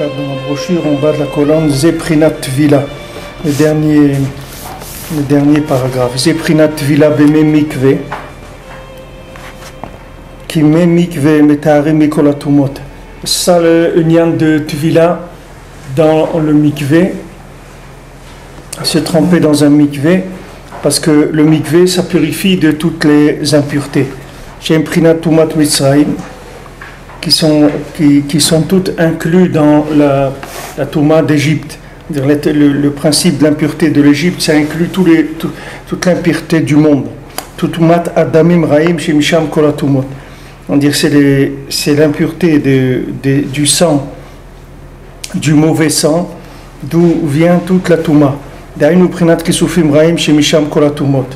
tape dans la brochure, en bas de la colonne, Zeprinat Vila, le dernier paragraphe. Zeprinat Vila beme mikve, qui me mikve metare mikolatumot. Ça, le nyan de Tvila dans le mikve, se tremper dans un mikve, parce que le mikve, ça purifie de toutes les impuretés. J'ai un prinat tumat mitzraim, qui sont toutes inclus dans la touma d'Égypte. Le principe de l'impureté de l'Égypte, ça inclut toute l'impureté du monde. Tumat adamim raim shemisham kolatumot. On dit que c'est l'impureté du sang, du mauvais sang, d'où vient toute la touma. Dainu prinat kisufim raim shemisham kolatumot.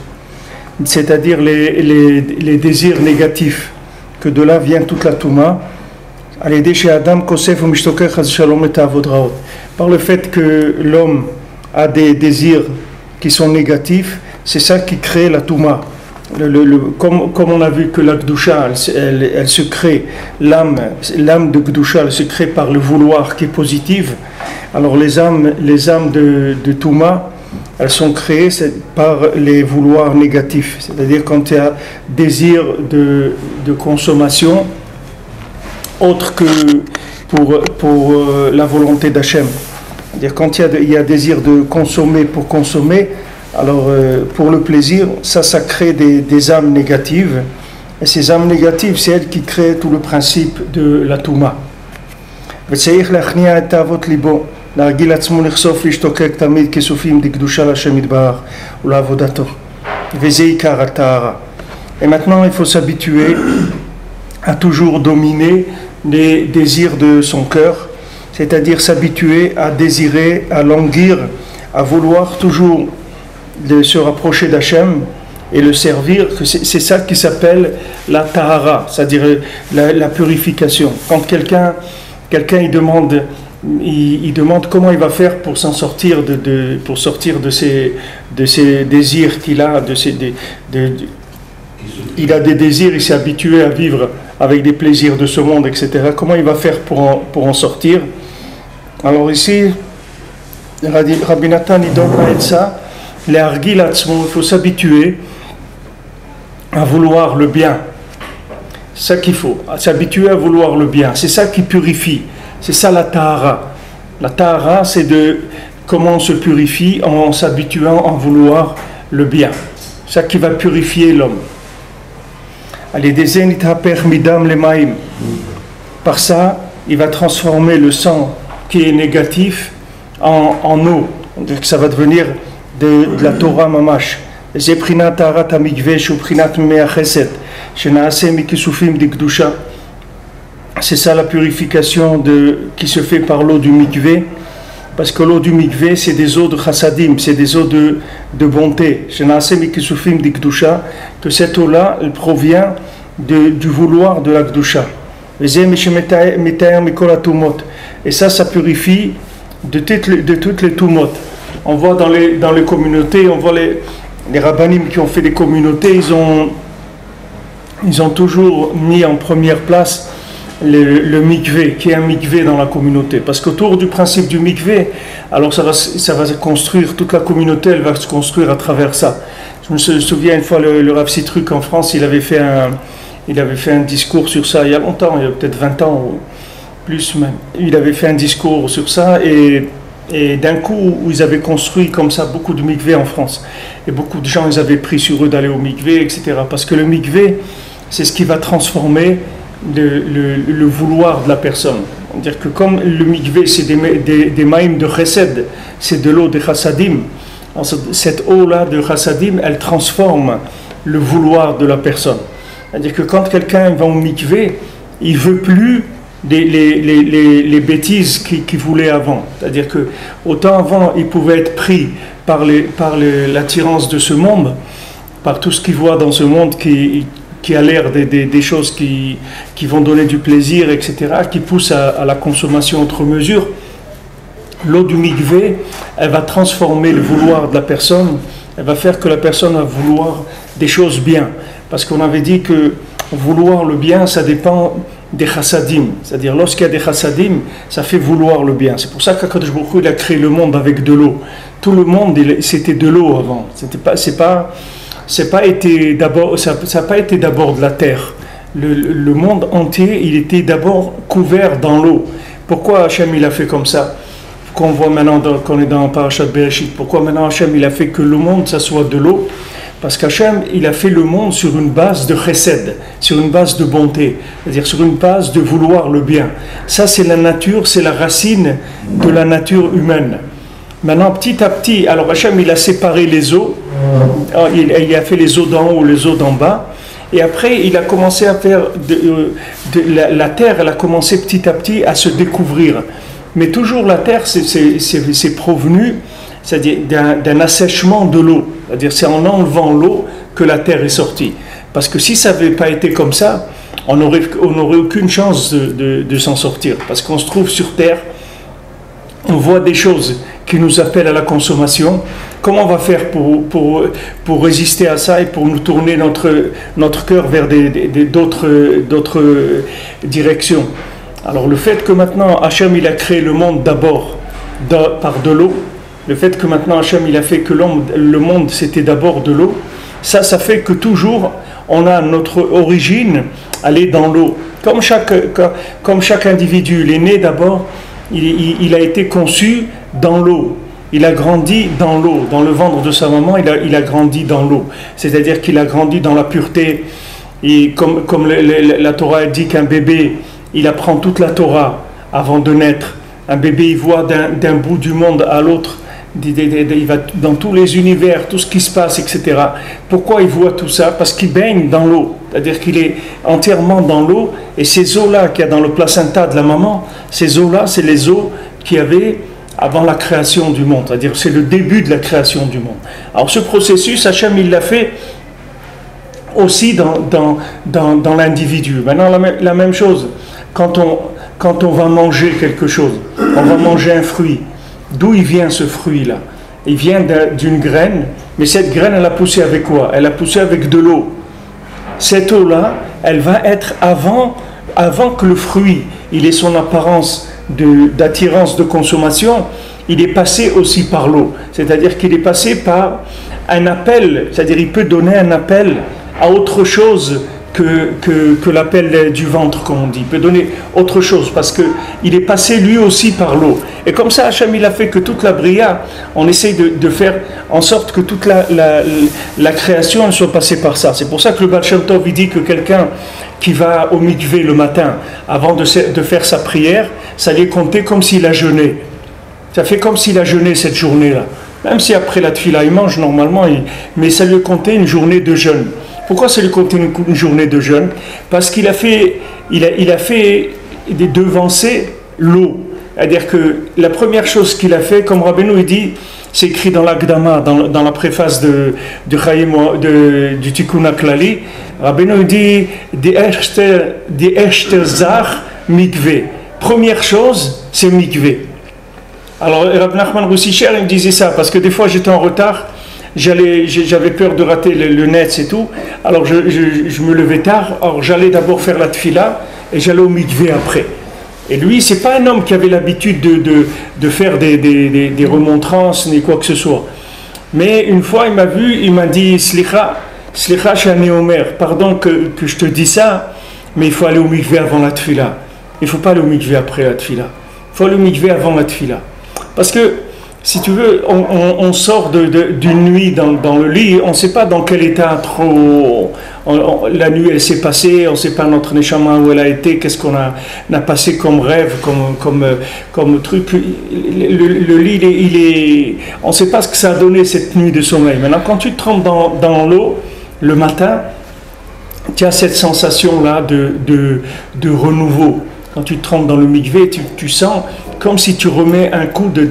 C'est-à-dire les désirs négatifs, que de là vient toute la touma. Par le fait que l'homme a des désirs qui sont négatifs, c'est ça qui crée la touma. Comme on a vu que la Gdusha, elle se crée, l'âme de Gdusha, elle se crée par le vouloir qui est positif. Alors les âmes de touma, elles sont créées par les vouloirs négatifs. C'est-à-dire quand il y a désir de consommation, autre que pour la volonté d'Hachem. C'est-à-dire quand il y a désir de consommer pour consommer, alors pour le plaisir, ça crée des âmes négatives. Et ces âmes négatives, c'est elles qui créent tout le principe de la Touma. Et maintenant, il faut s'habituer à toujours dominer les désirs de son cœur, c'est-à-dire s'habituer à désirer, à languir, à vouloir toujours de se rapprocher d'Hachem et le servir. C'est ça qui s'appelle la tahara, c'est-à-dire la purification. Quand quelqu'un il demande comment il va faire pour s'en sortir pour sortir de ses désirs qu'il a, il a des désirs, il s'est habitué à vivre avec des plaisirs de ce monde, etc. Comment il va faire pour en sortir? Alors ici, Rabbi Nathan il donne à ça, les hargil atzmo, il faut s'habituer à vouloir le bien. C'est ça qu'il faut, s'habituer à vouloir le bien. C'est ça qui purifie. C'est ça la tahara. La tahara, c'est comment on se purifie en s'habituant à vouloir le bien. C'est ça qui va purifier l'homme. Par ça, il va transformer le sang qui est négatif en eau. Donc ça va devenir de la Torah mamash. C'est ça la purification qui se fait par l'eau du mikvé. Parce que l'eau du mikvé, c'est des eaux de chassadim, c'est des eaux de bonté. Que cette eau-là, elle provient du vouloir de la Gdusha. Et ça purifie de toutes les tumot. On voit dans les communautés, on voit les rabbanim qui ont fait des communautés, ils ont toujours mis en première place le mikvé, qui est un mikvé dans la communauté. Parce qu'autour du principe du mikvé, alors ça va se construire, toute la communauté, elle va se construire à travers ça. Je me souviens une fois, le Rav Sitruk en France, il avait fait un discours sur ça il y a longtemps, il y a peut-être 20 ans ou plus même. Il avait fait un discours sur ça et d'un coup, ils avaient construit comme ça beaucoup de mikvés en France. Et beaucoup de gens, ils avaient pris sur eux d'aller au mikvé, etc. Parce que le mikvé, c'est ce qui va transformer le vouloir de la personne. C'est-à-dire que comme le mikvé, c'est des maïms de chesed, c'est de l'eau de chassadim, cette eau-là de chassadim, elle transforme le vouloir de la personne. C'est-à-dire que quand quelqu'un va au mikvé, il ne veut plus les bêtises qu'il voulait avant. C'est-à-dire que autant avant, il pouvait être pris par l'attirance de ce monde, par tout ce qu'il voit dans ce monde qui a l'air des choses qui vont donner du plaisir, etc., qui poussent à la consommation outre mesure. L'eau du mikvé, elle va transformer le vouloir de la personne, elle va faire que la personne va vouloir des choses bien. Parce qu'on avait dit que vouloir le bien, ça dépend des chassadim. C'est-à-dire, lorsqu'il y a des chassadim, ça fait vouloir le bien. C'est pour ça qu'Akadosh Baruch Hu, il a créé le monde avec de l'eau. Tout le monde, c'était de l'eau avant. Ça n'a pas été d'abord de la terre. Le monde entier, il était d'abord couvert dans l'eau. Pourquoi Hachem il a fait comme ça? Qu'on voit maintenant qu'on est dans Parashat Bereshit. Pourquoi maintenant Hachem il a fait que le monde ça soit de l'eau? Parce qu'Hachem il a fait le monde sur une base de chesed, sur une base de bonté, c'est-à-dire sur une base de vouloir le bien. Ça c'est la nature, c'est la racine de la nature humaine. Maintenant petit à petit, alors Hachem il a séparé les eaux, il a fait les eaux d'en haut, les eaux d'en bas. Et après, il a commencé à faire la terre, elle a commencé petit à petit à se découvrir. Mais toujours la terre, c'est provenu, c'est-à-dire d'un assèchement de l'eau. C'est-à-dire, c'est en enlevant l'eau que la terre est sortie. Parce que si ça n'avait pas été comme ça, on n'aurait aucune chance de s'en sortir. Parce qu'on se trouve sur terre, on voit des choses qui nous appellent à la consommation. Comment on va faire pour résister à ça et pour nous tourner notre cœur vers d'autres directions? Alors le fait que maintenant Hachem il a créé le monde d'abord par de l'eau, le fait que maintenant Hachem il a fait que le monde c'était d'abord de l'eau, ça fait que toujours on a notre origine, elle est dans l'eau. Comme chaque individu, il est né d'abord, il a été conçu dans l'eau. Il a grandi dans l'eau, dans le ventre de sa maman, il a grandi dans l'eau. C'est-à-dire qu'il a grandi dans la pureté. Et comme la Torah dit qu'un bébé, il apprend toute la Torah avant de naître. Un bébé, il voit d'un bout du monde à l'autre, il va dans tous les univers, tout ce qui se passe, etc. Pourquoi il voit tout ça? Parce qu'il baigne dans l'eau. C'est-à-dire qu'il est entièrement dans l'eau. Et ces eaux-là qu'il y a dans le placenta de la maman, ces eaux-là, c'est les eaux qu'il y avait avant la création du monde, c'est-à-dire c'est le début de la création du monde. Alors ce processus, Hachem il l'a fait aussi dans l'individu. Maintenant la même chose, quand on va manger quelque chose, on va manger un fruit, d'où il vient ce fruit-là? Il vient d'une graine, mais cette graine elle a poussé avec quoi? Elle a poussé avec de l'eau. Cette eau-là, elle va être avant que le fruit, il ait son apparence d'attirance de consommation, il est passé aussi par l'eau. C'est-à-dire qu'il est passé par un appel, c'est-à-dire il peut donner un appel à autre chose que l'appel du ventre, comme on dit. Il peut donner autre chose parce qu'il est passé lui aussi par l'eau. Et comme ça, Hachem il a fait que toute la bria, on essaye de faire en sorte que toute la création elle soit passée par ça. C'est pour ça que le Baal Shem Tov il dit que quelqu'un qui va au mikvé le matin avant de faire sa prière, ça lui est compté comme s'il a jeûné. Ça fait comme s'il a jeûné cette journée-là. Même si après la tefila il mange normalement, mais ça lui est compté une journée de jeûne. Pourquoi ça lui compte une journée de jeûne? Parce qu'il a fait devancer l'eau. C'est-à-dire que la première chose qu'il a fait, comme Rabbeinu il dit, c'est écrit dans l'Agdama, dans la préface du Tikkun HaKlali, Rabbeinu dit Die Echter Zach Mikvé. Première chose, c'est Mikvé. Alors Rabbi Nachman Roussicher il me disait ça, parce que des fois j'étais en retard, j'avais peur de rater le net et tout, alors je me levais tard, alors j'allais d'abord faire la tefila et j'allais au mikvé après. Et lui, c'est pas un homme qui avait l'habitude de faire des remontrances ni quoi que ce soit. Mais une fois, il m'a vu, il m'a dit Slicha Shani Omer, pardon que je te dis ça, mais il faut aller au mikvé avant la tefila. Il ne faut pas aller au mikvé après la tefila. Il faut aller au mikvé avant la tefila. Parce que si tu veux, on sort d'une nuit dans le lit, on ne sait pas dans quel état la nuit elle s'est passée, on ne sait pas notre neshama où elle a été, qu'est-ce qu'on a passé comme rêve, comme truc. Le lit, on ne sait pas ce que ça a donné cette nuit de sommeil. Maintenant, quand tu te trempes dans l'eau le matin, tu as cette sensation-là de renouveau. Quand tu te trempes dans le mikvé, tu sens comme si tu remets un coup de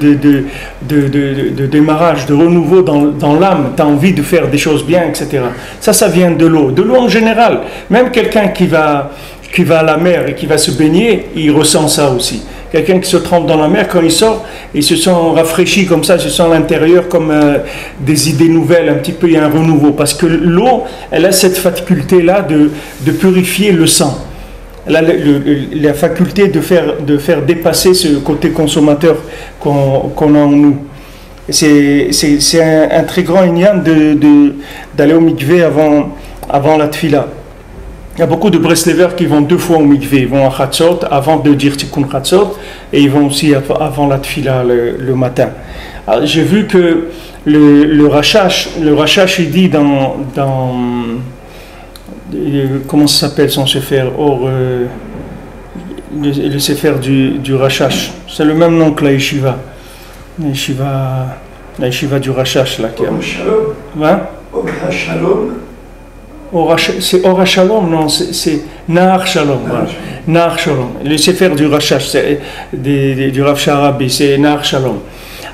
démarrage, de renouveau dans l'âme. Tu as envie de faire des choses bien, etc. Ça vient de l'eau. De l'eau en général. Même quelqu'un qui va à la mer et qui va se baigner, il ressent ça aussi. Quelqu'un qui se trempe dans la mer, quand il sort, il se sent rafraîchi comme ça, il se sent à l'intérieur comme des idées nouvelles, un petit peu, il y a un renouveau. Parce que l'eau, elle a cette faculté-là de purifier le sang. elle a la faculté de faire dépasser ce côté consommateur qu'on a en nous. C'est un très grand inyan d'aller au mikvé avant la tfila. Il y a beaucoup de Breslevers qui vont 2 fois au mikvé. Ils vont à Chatzot avant de dire Tikkun Chatzot et ils vont aussi avant la tfila le matin. J'ai vu que le Rashash il dit dans comment ça s'appelle son sefer le sefer du Rashash, c'est le même nom que la yeshiva du Rashash là qui c'est Ora Shalom, non, c'est Nahar Shalom. Voilà. Nahar Shalom. Le sefer du Rashash, c'est du Rav Sharabi, c'est Nahar Shalom.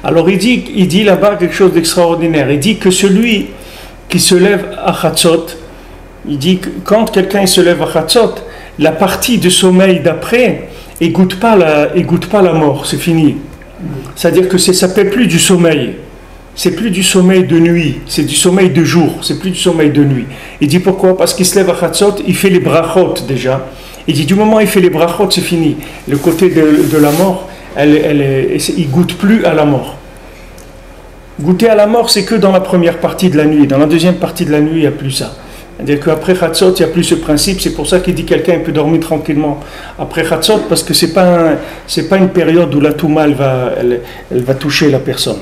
Alors il dit là-bas quelque chose d'extraordinaire. Il dit que celui qui se lève à Chatzot, il dit que quand quelqu'un se lève à Chatzot, la partie de sommeil d'après, il goûte pas la mort, c'est fini. C'est-à-dire que ça ne s'appelle plus du sommeil. C'est plus du sommeil de nuit, c'est du sommeil de jour, c'est plus du sommeil de nuit. Il dit pourquoi? Parce qu'il se lève à Chatzot, il fait les brachot déjà. Il dit du moment où il fait les brachot, c'est fini. Le côté de la mort, il goûte plus à la mort. Goûter à la mort, c'est que dans la première partie de la nuit. Dans la deuxième partie de la nuit, il n'y a plus ça. C'est-à-dire qu'après Chatzot, il n'y a plus ce principe. C'est pour ça qu'il dit que quelqu'un peut dormir tranquillement après Chatzot, parce que c'est pas une période où la touma elle va toucher la personne.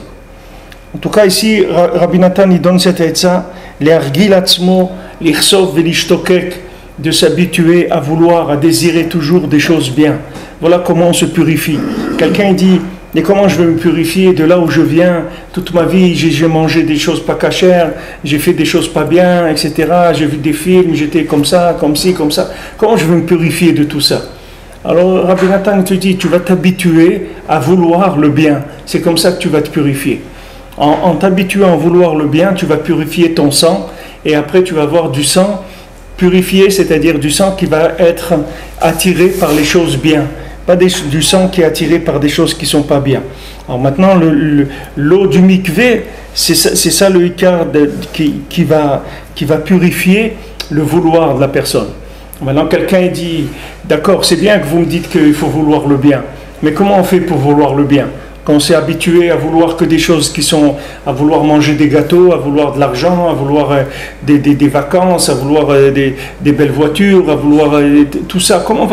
En tout cas, ici, Rabbi Nathan il donne cette aide-ça, l'ergil atzmo, l'irsov velishtokek, de s'habituer à vouloir, à désirer toujours des choses bien. Voilà comment on se purifie. Quelqu'un dit, mais comment je vais me purifier de là où je viens? Toute ma vie, j'ai mangé des choses pas cachères, j'ai fait des choses pas bien, etc. J'ai vu des films, j'étais comme ça, comme ci, comme ça. Comment je vais me purifier de tout ça? Alors, Rabbi Nathan te dit, tu vas t'habituer à vouloir le bien. C'est comme ça que tu vas te purifier. En t'habituant à vouloir le bien, tu vas purifier ton sang et après tu vas avoir du sang purifié, c'est-à-dire du sang qui va être attiré par les choses bien, pas du sang qui est attiré par des choses qui ne sont pas bien. Alors maintenant, l'eau du mikvé, c'est ça le ikar qui va purifier le vouloir de la personne. Maintenant, quelqu'un dit, d'accord, c'est bien que vous me dites qu'il faut vouloir le bien, mais comment on fait pour vouloir le bien? Quand on s'est habitué à vouloir que des choses à vouloir manger des gâteaux, à vouloir de l'argent, à vouloir des vacances, à vouloir des belles voitures, à vouloir tout ça, comment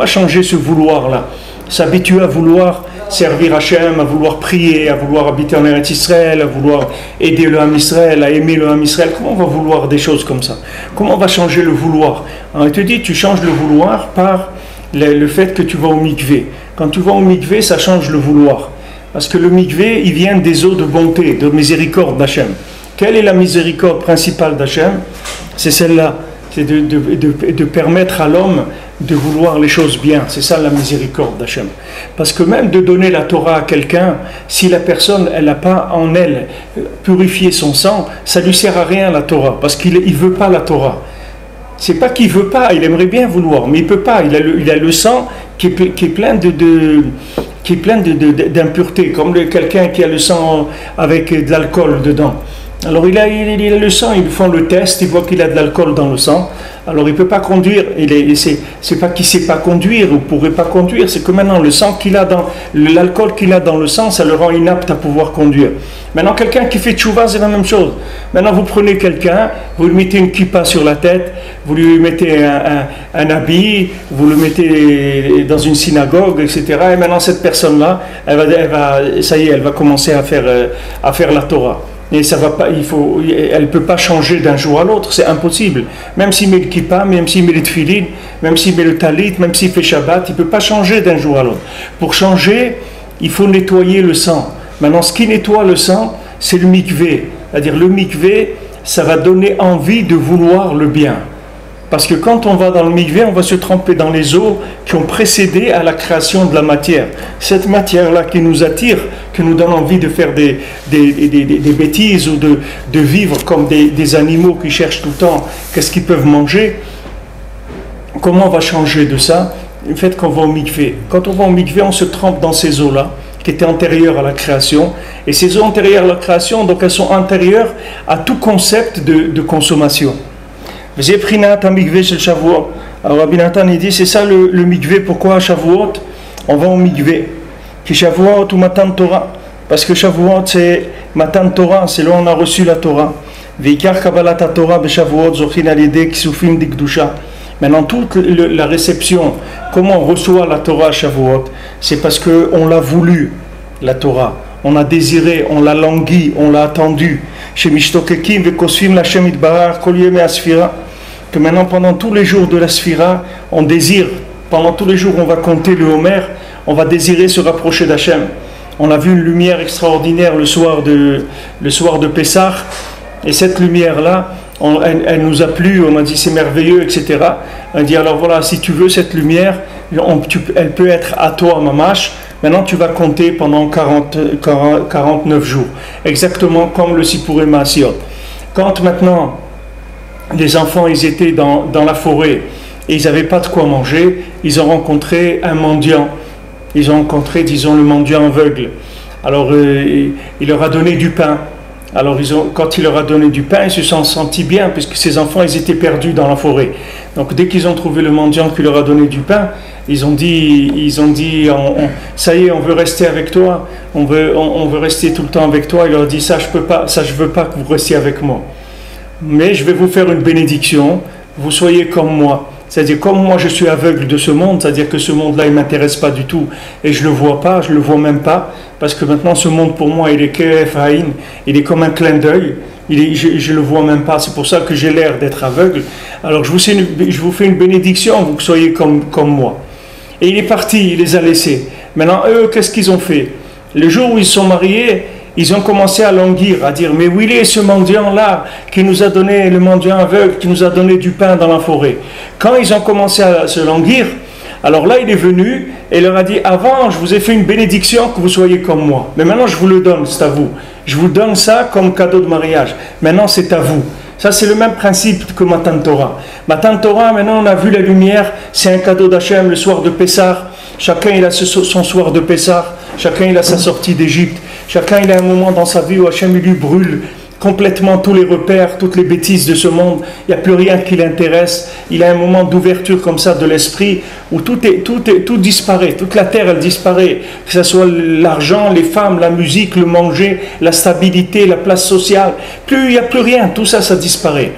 changer ce vouloir-là? S'habituer à vouloir servir Hachem, à vouloir prier, à vouloir habiter en Eretz Israël, à vouloir aider le Ham Israël, à aimer le Ham Israël. Comment on va vouloir des choses comme ça? Comment on va changer le vouloir? Alors, il te dit, tu changes le vouloir par le fait que tu vas au mikvé. Quand tu vas au mikvé, ça change le vouloir. Parce que le mikvé, il vient des eaux de bonté, de miséricorde d'Hachem. Quelle est la miséricorde principale d'Hachem? C'est celle-là. C'est de permettre à l'homme de vouloir les choses bien. C'est ça la miséricorde d'Hachem. Parce que même de donner la Torah à quelqu'un, si la personne elle n'a pas en elle purifié son sang, ça ne lui sert à rien la Torah. Parce qu'il ne veut pas la Torah. C'est pas qu'il ne veut pas, il aimerait bien vouloir, mais il ne peut pas. Il a le sang qui est plein d'impuretés, comme quelqu'un qui a le sang avec de l'alcool dedans. Alors il a le sang, ils font le test, ils voient qu'il a de l'alcool dans le sang, alors il ne peut pas conduire. C'est pas qu'il ne sait pas conduire ou ne pourrait pas conduire, c'est que maintenant le sang qu'il a l'alcool qu'il a dans le sang, ça le rend inapte à pouvoir conduire. Maintenant quelqu'un qui fait tchouva, c'est la même chose. Maintenant vous prenez quelqu'un, vous lui mettez une kippa sur la tête, vous lui mettez un habit, vous le mettez dans une synagogue, etc. Et maintenant cette personne-là, elle va commencer à faire la Torah. Et ça va pas, elle ne peut pas changer d'un jour à l'autre, c'est impossible. Même s'il met le kippa, même s'il met les tefilin, même s'il met le talit, même s'il fait Shabbat, il ne peut pas changer d'un jour à l'autre. Pour changer, il faut nettoyer le sang. Maintenant, ce qui nettoie le sang, c'est le mikvé. C'est-à-dire le mikvé, ça va donner envie de vouloir le bien. Parce que quand on va dans le mikvé, on va se tremper dans les eaux qui ont précédé à la création de la matière. Cette matière-là qui nous attire, qui nous donne envie de faire des bêtises ou de vivre comme des animaux qui cherchent tout le temps qu'est-ce qu'ils peuvent manger. Comment on va changer de ça? Le fait qu'on va au mikvé. Quand on va au mikvé, on se trempe dans ces eaux-là qui étaient antérieures à la création. Et ces eaux antérieures à la création, donc elles sont antérieures à tout concept de consommation. Alors Rabbi Nathan il dit c'est ça le mikvé, pourquoi à Shavuot on va au mikvé, qui Shavuot ou Matan Torah, parce que Shavuot c'est Matan Torah, c'est là où on a reçu la Torah. Veikar Kabbalat Torah beShavuot zochin al yedei kisufim dikdusha. Maintenant toute la réception, comment on reçoit la Torah à Shavuot, c'est parce qu'on l'a voulu, la Torah. On a désiré, on l'a langui, on l'a attendu. Chez Mishtokekim vekosfim l'Hashem itbarach kol yemei asfira. Que maintenant, pendant tous les jours de la Sphira, on désire, pendant tous les jours, on va compter le Homer, on va désirer se rapprocher d'Hachem. On a vu une lumière extraordinaire le soir de Pessah, et cette lumière-là, elle nous a plu, on a dit c'est merveilleux, etc. On a dit alors voilà, si tu veux cette lumière, elle peut être à toi, mamash. Maintenant, tu vas compter pendant 49 jours, exactement comme le Sipurei Maasiot. Quand maintenant, les enfants, ils étaient dans la forêt et ils n'avaient pas de quoi manger, ils ont rencontré un mendiant. Ils ont rencontré, disons, le mendiant aveugle. Alors, il leur a donné du pain. Alors, quand il leur a donné du pain, ils se sont sentis bien, puisque ces enfants, ils étaient perdus dans la forêt. Donc, dès qu'ils ont trouvé le mendiant qui leur a donné du pain, ils ont dit, ça y est, on veut rester avec toi, on veut rester tout le temps avec toi. Il leur a dit, ça, je veux pas que vous restiez avec moi. Mais je vais vous faire une bénédiction, vous soyez comme moi. C'est-à-dire, comme moi je suis aveugle de ce monde, c'est-à-dire que ce monde-là, il ne m'intéresse pas du tout, et je ne le vois pas, je ne le vois même pas, parce que maintenant ce monde pour moi, il est Kef Haïn, il est comme un clin d'œil, je ne le vois même pas, c'est pour ça que j'ai l'air d'être aveugle. Alors je vous fais une bénédiction, vous soyez comme moi. Et il est parti, il les a laissés. Maintenant, eux, qu'est-ce qu'ils ont fait? Le jour où ils sont mariés, ils ont commencé à languir, à dire, mais où il est ce mendiant-là qui nous a donné, le mendiant aveugle, qui nous a donné du pain dans la forêt? Quand ils ont commencé à se languir, alors là il est venu et leur a dit, avant je vous ai fait une bénédiction que vous soyez comme moi, mais maintenant je vous le donne, c'est à vous. Je vous donne ça comme cadeau de mariage, maintenant c'est à vous. Ça c'est le même principe que Matan Torah. Matan Torah, maintenant on a vu la lumière, c'est un cadeau d'Hachem le soir de Pessah. Chacun il a son soir de Pessah, chacun il a sa sortie d'Égypte. Chacun il a un moment dans sa vie où Hachem il lui brûle complètement tous les repères, toutes les bêtises de ce monde. Il n'y a plus rien qui l'intéresse. Il a un moment d'ouverture comme ça de l'esprit où tout disparaît. Toute la terre elle disparaît. Que ce soit l'argent, les femmes, la musique, le manger, la stabilité, la place sociale. Il n'y a plus rien. Tout ça, ça disparaît.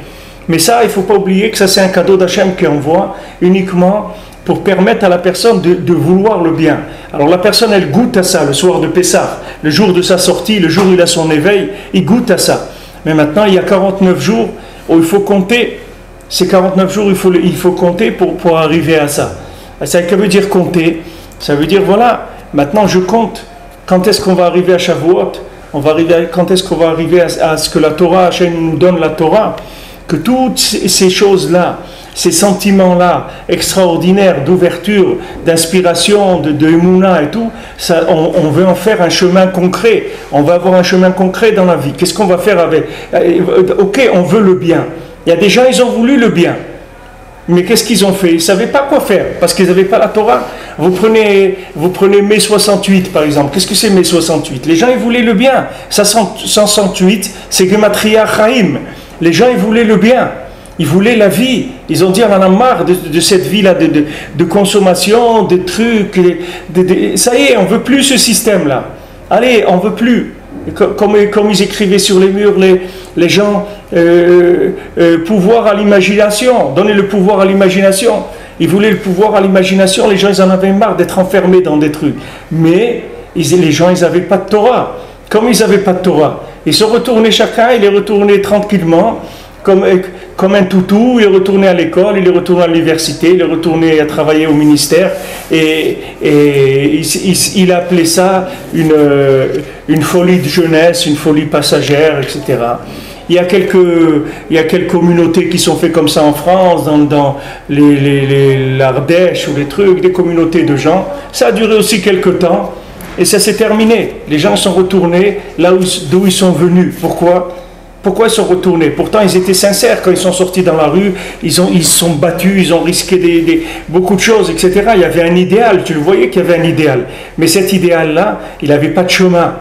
Mais ça, il ne faut pas oublier que ça c'est un cadeau d'Hachem qui envoie uniquement pour permettre à la personne de vouloir le bien. Alors la personne, elle goûte à ça le soir de Pessah, le jour de sa sortie, le jour où il a son éveil, il goûte à ça. Mais maintenant, il y a 49 jours où il faut compter. Ces 49 jours, il faut compter pour arriver à ça. Ça veut dire compter. Ça veut dire, voilà, maintenant je compte. Quand est-ce qu'on va arriver à Shavuot? Quand est-ce qu'on va arriver à ce que la Torah, Hachem nous donne la Torah? Que toutes ces choses-là, ces sentiments-là extraordinaires d'ouverture, d'inspiration, de Emouna et tout, ça, on veut en faire un chemin concret. On va avoir un chemin concret dans la vie. Qu'est-ce qu'on va faire avec? Ok, on veut le bien. Il y a des gens, ils ont voulu le bien. Mais qu'est-ce qu'ils ont fait? Ils ne savaient pas quoi faire, parce qu'ils n'avaient pas la Torah. Vous prenez mai 68, par exemple. Qu'est-ce que c'est mai 68? Les gens, ils voulaient le bien. 168, c'est Gematria Chaim. Les gens, ils voulaient le bien. Ils voulaient la vie. Ils ont dit, on en a marre de cette vie-là, de consommation, de trucs. Ça y est, on ne veut plus ce système-là. Allez, on ne veut plus. Comme ils écrivaient sur les murs, les gens, pouvoir à l'imagination. Donner le pouvoir à l'imagination. Ils voulaient le pouvoir à l'imagination. Les gens, ils en avaient marre d'être enfermés dans des trucs. Mais les gens, ils n'avaient pas de Torah. Comme ils n'avaient pas de Torah, ils sont retournés chacun, il est retourné tranquillement, comme un toutou, il est retourné à l'école, il est retourné à l'université, il est retourné à travailler au ministère, et il a appelé ça une folie de jeunesse, une folie passagère, etc. Il y a quelques communautés qui sont faites comme ça en France, dans l'Ardèche ou les trucs, des communautés de gens. Ça a duré aussi quelques temps. Et ça s'est terminé. Les gens sont retournés là d'où ils sont venus. Pourquoi ils sont retournés? Pourtant, ils étaient sincères quand ils sont sortis dans la rue. Ils se sont battus, ils ont risqué beaucoup de choses, etc. Il y avait un idéal. Tu le voyais qu'il y avait un idéal. Mais cet idéal-là, il n'avait pas de chemin.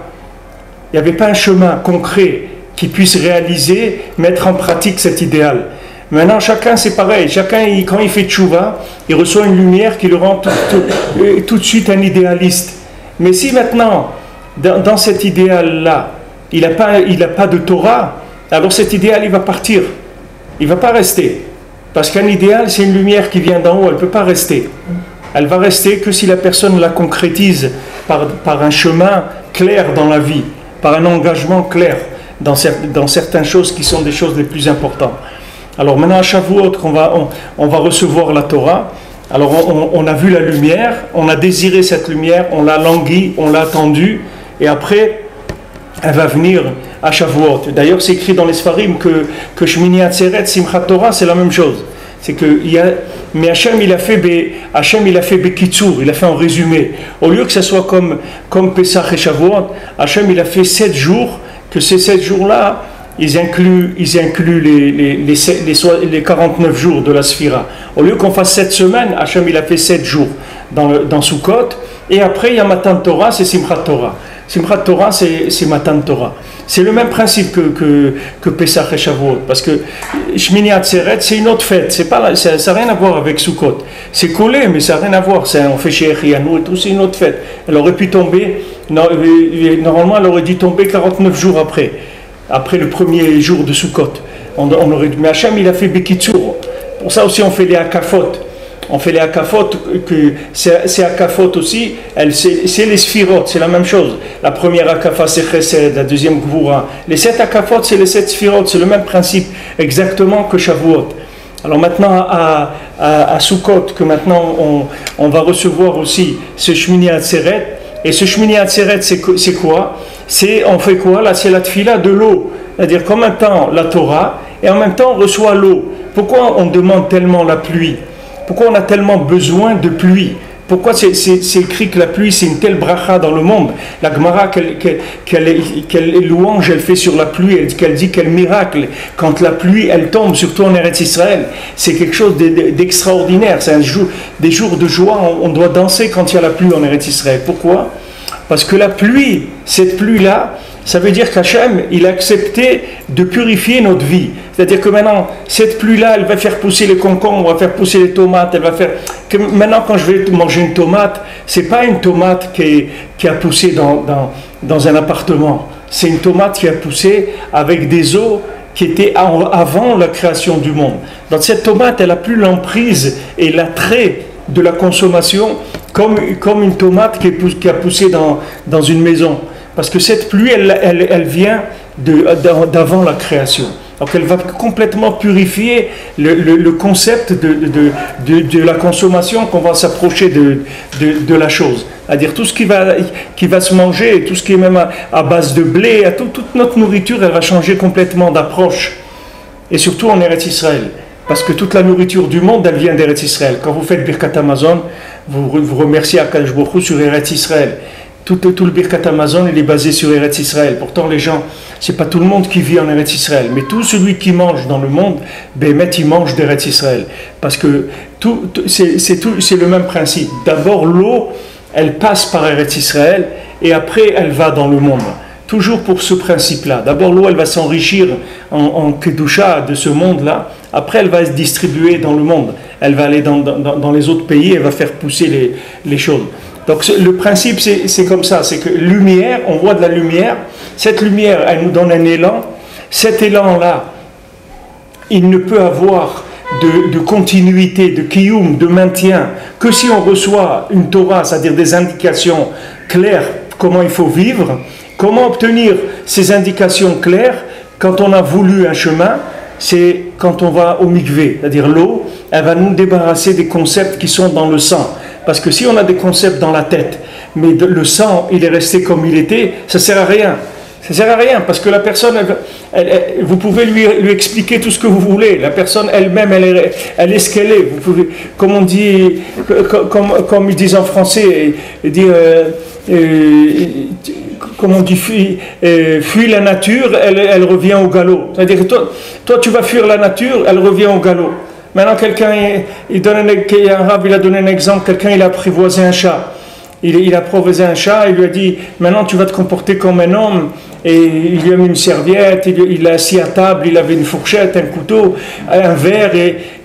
Il n'y avait pas un chemin concret qui puisse réaliser, mettre en pratique cet idéal. Maintenant, chacun, c'est pareil. Chacun, quand il fait tchouva, il reçoit une lumière qui le rend tout de suite un idéaliste. Mais si maintenant, dans cet idéal-là, il n'a pas de Torah, alors cet idéal, il va partir. Il ne va pas rester. Parce qu'un idéal, c'est une lumière qui vient d'en haut, elle ne peut pas rester. Elle va rester que si la personne la concrétise par un chemin clair dans la vie, par un engagement clair dans certaines choses qui sont des choses les plus importantes. Alors maintenant à Shavuot, on va recevoir la Torah. Alors on a vu la lumière, on a désiré cette lumière, on l'a languie, on l'a attendue, et après elle va venir à Shavuot. D'ailleurs c'est écrit dans les Sfarim que Shmini Atzeret, Simchat Torah, c'est la même chose. C'est que mais Hachem il a fait Bekitsour, il a fait en résumé. Au lieu que ce soit comme Pesach et Shavuot, Hachem il a fait 7 jours, que ces 7 jours-là, ils incluent les 49 jours de la Sphira. Au lieu qu'on fasse 7 semaines, Hachem il a fait 7 jours dans Sukkot, et après il y a Matan Torah, c'est Simchat Torah. Simchat Torah, c'est Matan Torah. C'est le même principe que Pesach et Shavuot, parce que Shmini Atzeret, c'est une autre fête, ça n'a rien à voir avec Sukkot. C'est collé, mais ça n'a rien à voir. On fait chez Echianou et tout, c'est une autre fête. Elle aurait pu tomber, normalement elle aurait dû tomber 49 jours après le premier jour de Sukkot. Mais Hachem, il a fait Bekitsour. Pour ça aussi, on fait les Hakafot. On fait les Hakafot, ces Hakafot aussi, c'est les Sphirot, c'est la même chose. La première Hakafa, c'est Chesed, la deuxième Gvura. Les 7 Hakafot, c'est les 7 Sphirot, c'est le même principe, exactement que Shavuot. Alors maintenant, à Sukkot, que maintenant on va recevoir aussi ce Shmini Atzeret. Et ce Shmini Atzeret, c'est quoi? On fait quoi? Là, c'est la tfila de l'eau. C'est-à-dire qu'en même temps, la Torah, et en même temps, on reçoit l'eau. Pourquoi on demande tellement la pluie? Pourquoi on a tellement besoin de pluie? Pourquoi c'est écrit que la pluie, c'est une telle bracha dans le monde? La Gemara, quelle louange elle fait sur la pluie, qu'elle dit quel miracle. Quand la pluie, elle tombe, surtout en Eretz Israël, c'est quelque chose d'extraordinaire. C'est des jours de joie, on doit danser quand il y a la pluie en Eretz Israël. Pourquoi? Parce que la pluie, cette pluie-là, ça veut dire qu'Hachem, il a accepté de purifier notre vie. C'est-à-dire que maintenant, cette pluie-là, elle va faire pousser les concombres, elle va faire pousser les tomates, elle va faire... Maintenant, quand je vais manger une tomate, c'est pas une tomate qui a poussé dans un appartement. C'est une tomate qui a poussé avec des eaux qui étaient avant la création du monde. Donc cette tomate, elle n'a plus l'emprise et l'attrait de la consommation comme une tomate qui a poussé dans une maison. Parce que cette pluie, elle vient d'avant la création. Donc elle va complètement purifier le concept de la consommation, qu'on va s'approcher de la chose. C'est-à-dire tout ce qui va se manger, tout ce qui est même à base de blé, toute notre nourriture, elle va changer complètement d'approche. Et surtout en Eretz Israël. Parce que toute la nourriture du monde, elle vient d'Eretz Israël. Quand vous faites Birkat Hamazon, vous remerciez Akadosh Baruch Hu sur Eretz Israël. Tout le Birkat Hamazon, il est basé sur Eretz Israël. Pourtant, les gens, c'est pas tout le monde qui vit en Eretz Israël, mais tout celui qui mange dans le monde, il mange d'Eretz Israël. Parce que c'est le même principe. D'abord, l'eau, elle passe par Eretz Israël, et après, elle va dans le monde. Toujours pour ce principe-là. D'abord, l'eau, elle va s'enrichir en Kedusha de ce monde-là. Après, elle va se distribuer dans le monde. Elle va aller dans les autres pays, elle va faire pousser les choses. Donc le principe c'est comme ça, c'est que lumière, on voit de la lumière, cette lumière elle nous donne un élan, cet élan-là, il ne peut avoir de continuité, de kiyum, de maintien, que si on reçoit une Torah, c'est-à-dire des indications claires, comment il faut vivre, comment obtenir ces indications claires quand on a voulu un chemin, c'est quand on va au mikvé, c'est-à-dire l'eau, elle va nous débarrasser des concepts qui sont dans le sang. Parce que si on a des concepts dans la tête, mais le sang, il est resté comme il était, ça ne sert à rien. Ça ne sert à rien, parce que la personne, vous pouvez lui expliquer tout ce que vous voulez. La personne elle-même, elle est ce qu'elle est. Vous pouvez, comme on dit, comme ils disent en français, comme on dit, fuis la nature, elle revient au galop. C'est-à-dire que toi, tu vas fuir la nature, elle revient au galop. Maintenant, quelqu'un, un rab, il a donné un exemple, quelqu'un, il a apprivoisé un chat. Il a apprivoisé un chat, il lui a dit, maintenant tu vas te comporter comme un homme, et il lui a mis une serviette, il l'a assis à table, il avait une fourchette, un couteau, un verre,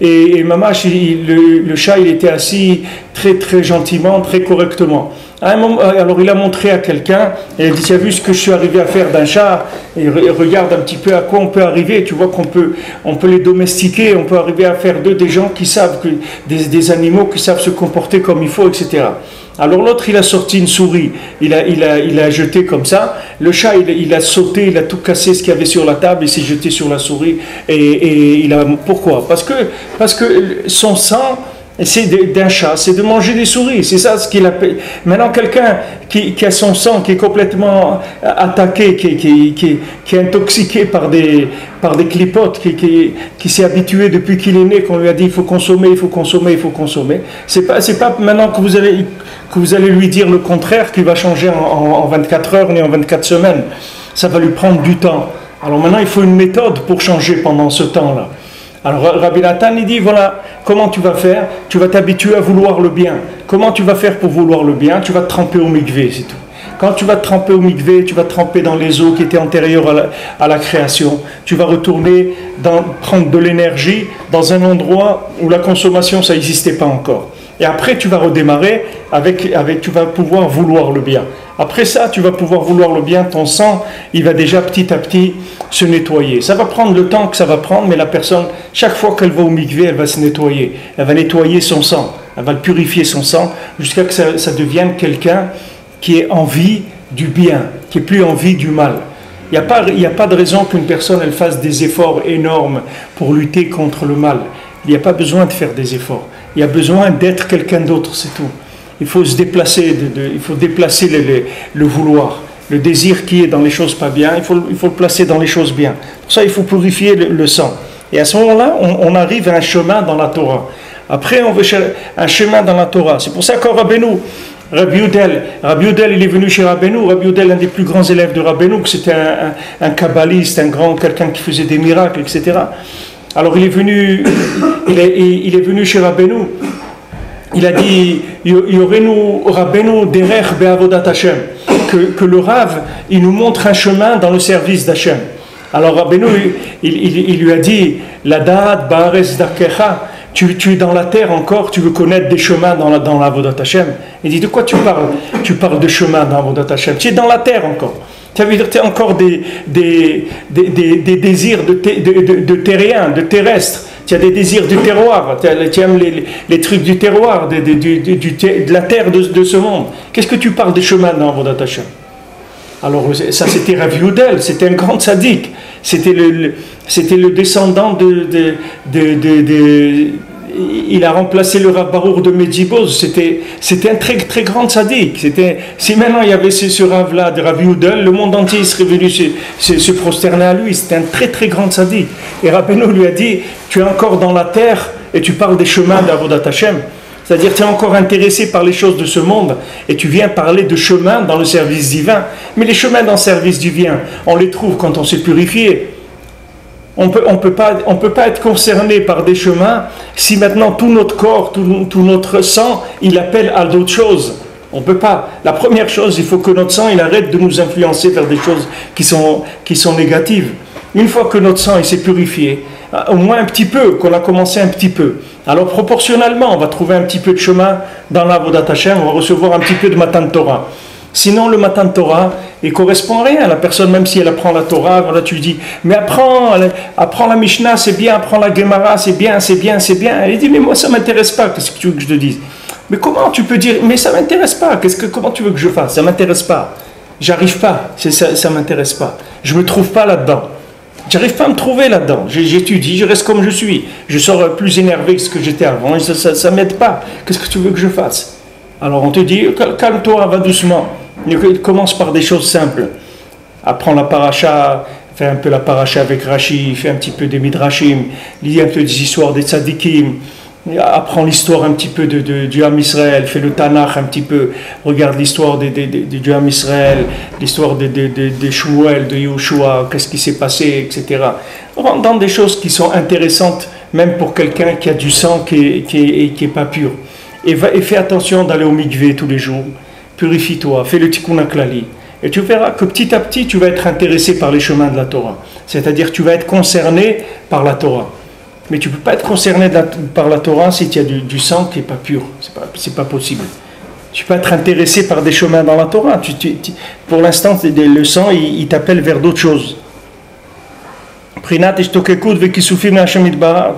et Mamash, le chat, il était assis très très gentiment, très correctement. À un moment, alors il a montré à quelqu'un, et il a dit, tu as vu ce que je suis arrivé à faire d'un chat, et regarde un petit peu à quoi on peut arriver, tu vois qu'on peut les domestiquer, on peut arriver à faire d'eux des gens qui savent, des animaux qui savent se comporter comme il faut, etc. Alors l'autre, il a sorti une souris, il a jeté comme ça, le chat, il a sauté, il a tout cassé ce qu'il y avait sur la table, il s'est jeté sur la souris, et pourquoi? Parce que son sang, c'est d'un chat, c'est de manger des souris, c'est ça ce qu'il appelle. Maintenant, quelqu'un qui a son sang, qui est complètement attaqué, qui est intoxiqué par des clipotes, qui s'est habitué depuis qu'il est né, qu'on lui a dit il faut consommer, il faut consommer, il faut consommer. C'est pas maintenant que vous allez lui dire le contraire, qu'il va changer en 24 heures ni en 24 semaines. Ça va lui prendre du temps. Alors maintenant, il faut une méthode pour changer pendant ce temps-là. Alors Rabbi Nathan, il dit, voilà, comment tu vas faire? Tu vas t'habituer à vouloir le bien. Comment tu vas faire pour vouloir le bien? Tu vas te tremper au mikvé, c'est tout. Quand tu vas te tremper au mikvé, tu vas te tremper dans les eaux qui étaient antérieures à la création. Tu vas retourner prendre de l'énergie dans un endroit où la consommation, ça n'existait pas encore. Et après, tu vas redémarrer tu vas pouvoir vouloir le bien. Après ça, tu vas pouvoir vouloir le bien, ton sang, il va déjà petit à petit se nettoyer. Ça va prendre le temps que ça va prendre, mais la personne, chaque fois qu'elle va au mikvé, elle va se nettoyer. Elle va nettoyer son sang, elle va purifier son sang, jusqu'à que ça devienne quelqu'un qui ait envie du bien, qui ait plus envie du mal. Il n'y a pas de raison qu'une personne elle fasse des efforts énormes pour lutter contre le mal. Il n'y a pas besoin de faire des efforts. Il y a besoin d'être quelqu'un d'autre, c'est tout. Il faut se déplacer, il faut déplacer le vouloir. Le désir qui est dans les choses pas bien, il faut le placer dans les choses bien. Pour ça, il faut purifier le sang. Et à ce moment-là, on arrive à un chemin dans la Torah. Après, on veut un chemin dans la Torah. C'est pour ça qu'au Rabbeinu, Rabbi Youdel, il est venu chez Rabbeinu. Rabbi Youdel, un des plus grands élèves de Rabbeinu, c'était un kabbaliste, quelqu'un qui faisait des miracles, etc. Alors il est venu chez Rabbeinu. Il a dit, Yorenu Rabbeinu derech be'avodat Hashem, que le Rav, il nous montre un chemin dans le service d'Hashem. Alors Rabbeinu, il lui a dit, la da'at ba'aretz darkecha, tu es dans la terre encore, tu veux connaître des chemins dans l'avodat Hashem. Il dit, de quoi tu parles? Tu parles de chemin dans l'avodat Hashem. Tu es dans la terre encore. Ça veut dire que tu as encore des désirs de terrien, de terrestre. Tu as des désirs du terroir. Tu aimes les trucs du terroir, de la terre de ce monde. Qu'est-ce que tu parles des chemins dans l'avodat Hashem? Alors ça c'était Rav Youdel, c'était un grand tzaddik. C'était le descendant il a remplacé le Rav Barour de Medjiboz. C'était un très très grand tzaddik. Si maintenant il y avait ce Rav-là de Rav Youdel, le monde entier serait venu se prosterner à lui. C'était un très très grand tzaddik. Et Rabbeinu lui a dit, tu es encore dans la terre et tu parles des chemins d'Avodat Hashem. C'est-à-dire tu es encore intéressé par les choses de ce monde et tu viens parler de chemins dans le service divin. Mais les chemins dans le service divin, on les trouve quand on s'est purifié. On peut pas être concerné par des chemins si maintenant tout notre corps, tout notre sang, il appelle à d'autres choses. On peut pas. La première chose, il faut que notre sang, il arrête de nous influencer vers des choses qui sont négatives. Une fois que notre sang il s'est purifié, au moins un petit peu, qu'on a commencé un petit peu, alors proportionnellement, on va trouver un petit peu de chemin dans l'Avodat Hashem, on va recevoir un petit peu de Matan Torah. Sinon, le Matan Torah, il correspond à rien. La personne, même si elle apprend la Torah, voilà, tu lui dis, mais apprends la Mishnah, c'est bien, apprends la Gemara, c'est bien, c'est bien, c'est bien. Elle dit, mais moi, ça ne m'intéresse pas, qu'est-ce que tu veux que je te dise? Mais comment tu peux dire, mais ça ne m'intéresse pas, comment tu veux que je fasse? Ça ne m'intéresse pas. J'arrive pas, ça ne m'intéresse pas. Je ne me trouve pas là-dedans. J'arrive pas à me trouver là-dedans. J'étudie, je reste comme je suis. Je sors plus énervé que ce que j'étais avant, et ça ne m'aide pas. Qu'est-ce que tu veux que je fasse? Alors on te dit, calme-toi, va doucement. Il commence par des choses simples. Apprends la paracha, fais un peu la paracha avec Rashi, fais un petit peu des midrashim, lis un peu des histoires des tzadikim, apprends l'histoire un petit peu du Ham Israël, fais le Tanakh un petit peu, regarde l'histoire du Ham Israël, l'histoire de Shmuel, de Yehoshua, qu'est-ce qui s'est passé, etc. Rentre dans des choses qui sont intéressantes, même pour quelqu'un qui a du sang qui est pas pur. Et fais attention d'aller au mikvé tous les jours. Purifie-toi, fais le tikkun haklali. Et tu verras que petit à petit, tu vas être intéressé par les chemins de la Torah. C'est-à-dire tu vas être concerné par la Torah. Mais tu ne peux pas être concerné par la Torah si tu as du sang qui n'est pas pur. C'est pas possible. Tu peux être intéressé par des chemins dans la Torah. Pour l'instant, le sang, il t'appelle vers d'autres choses.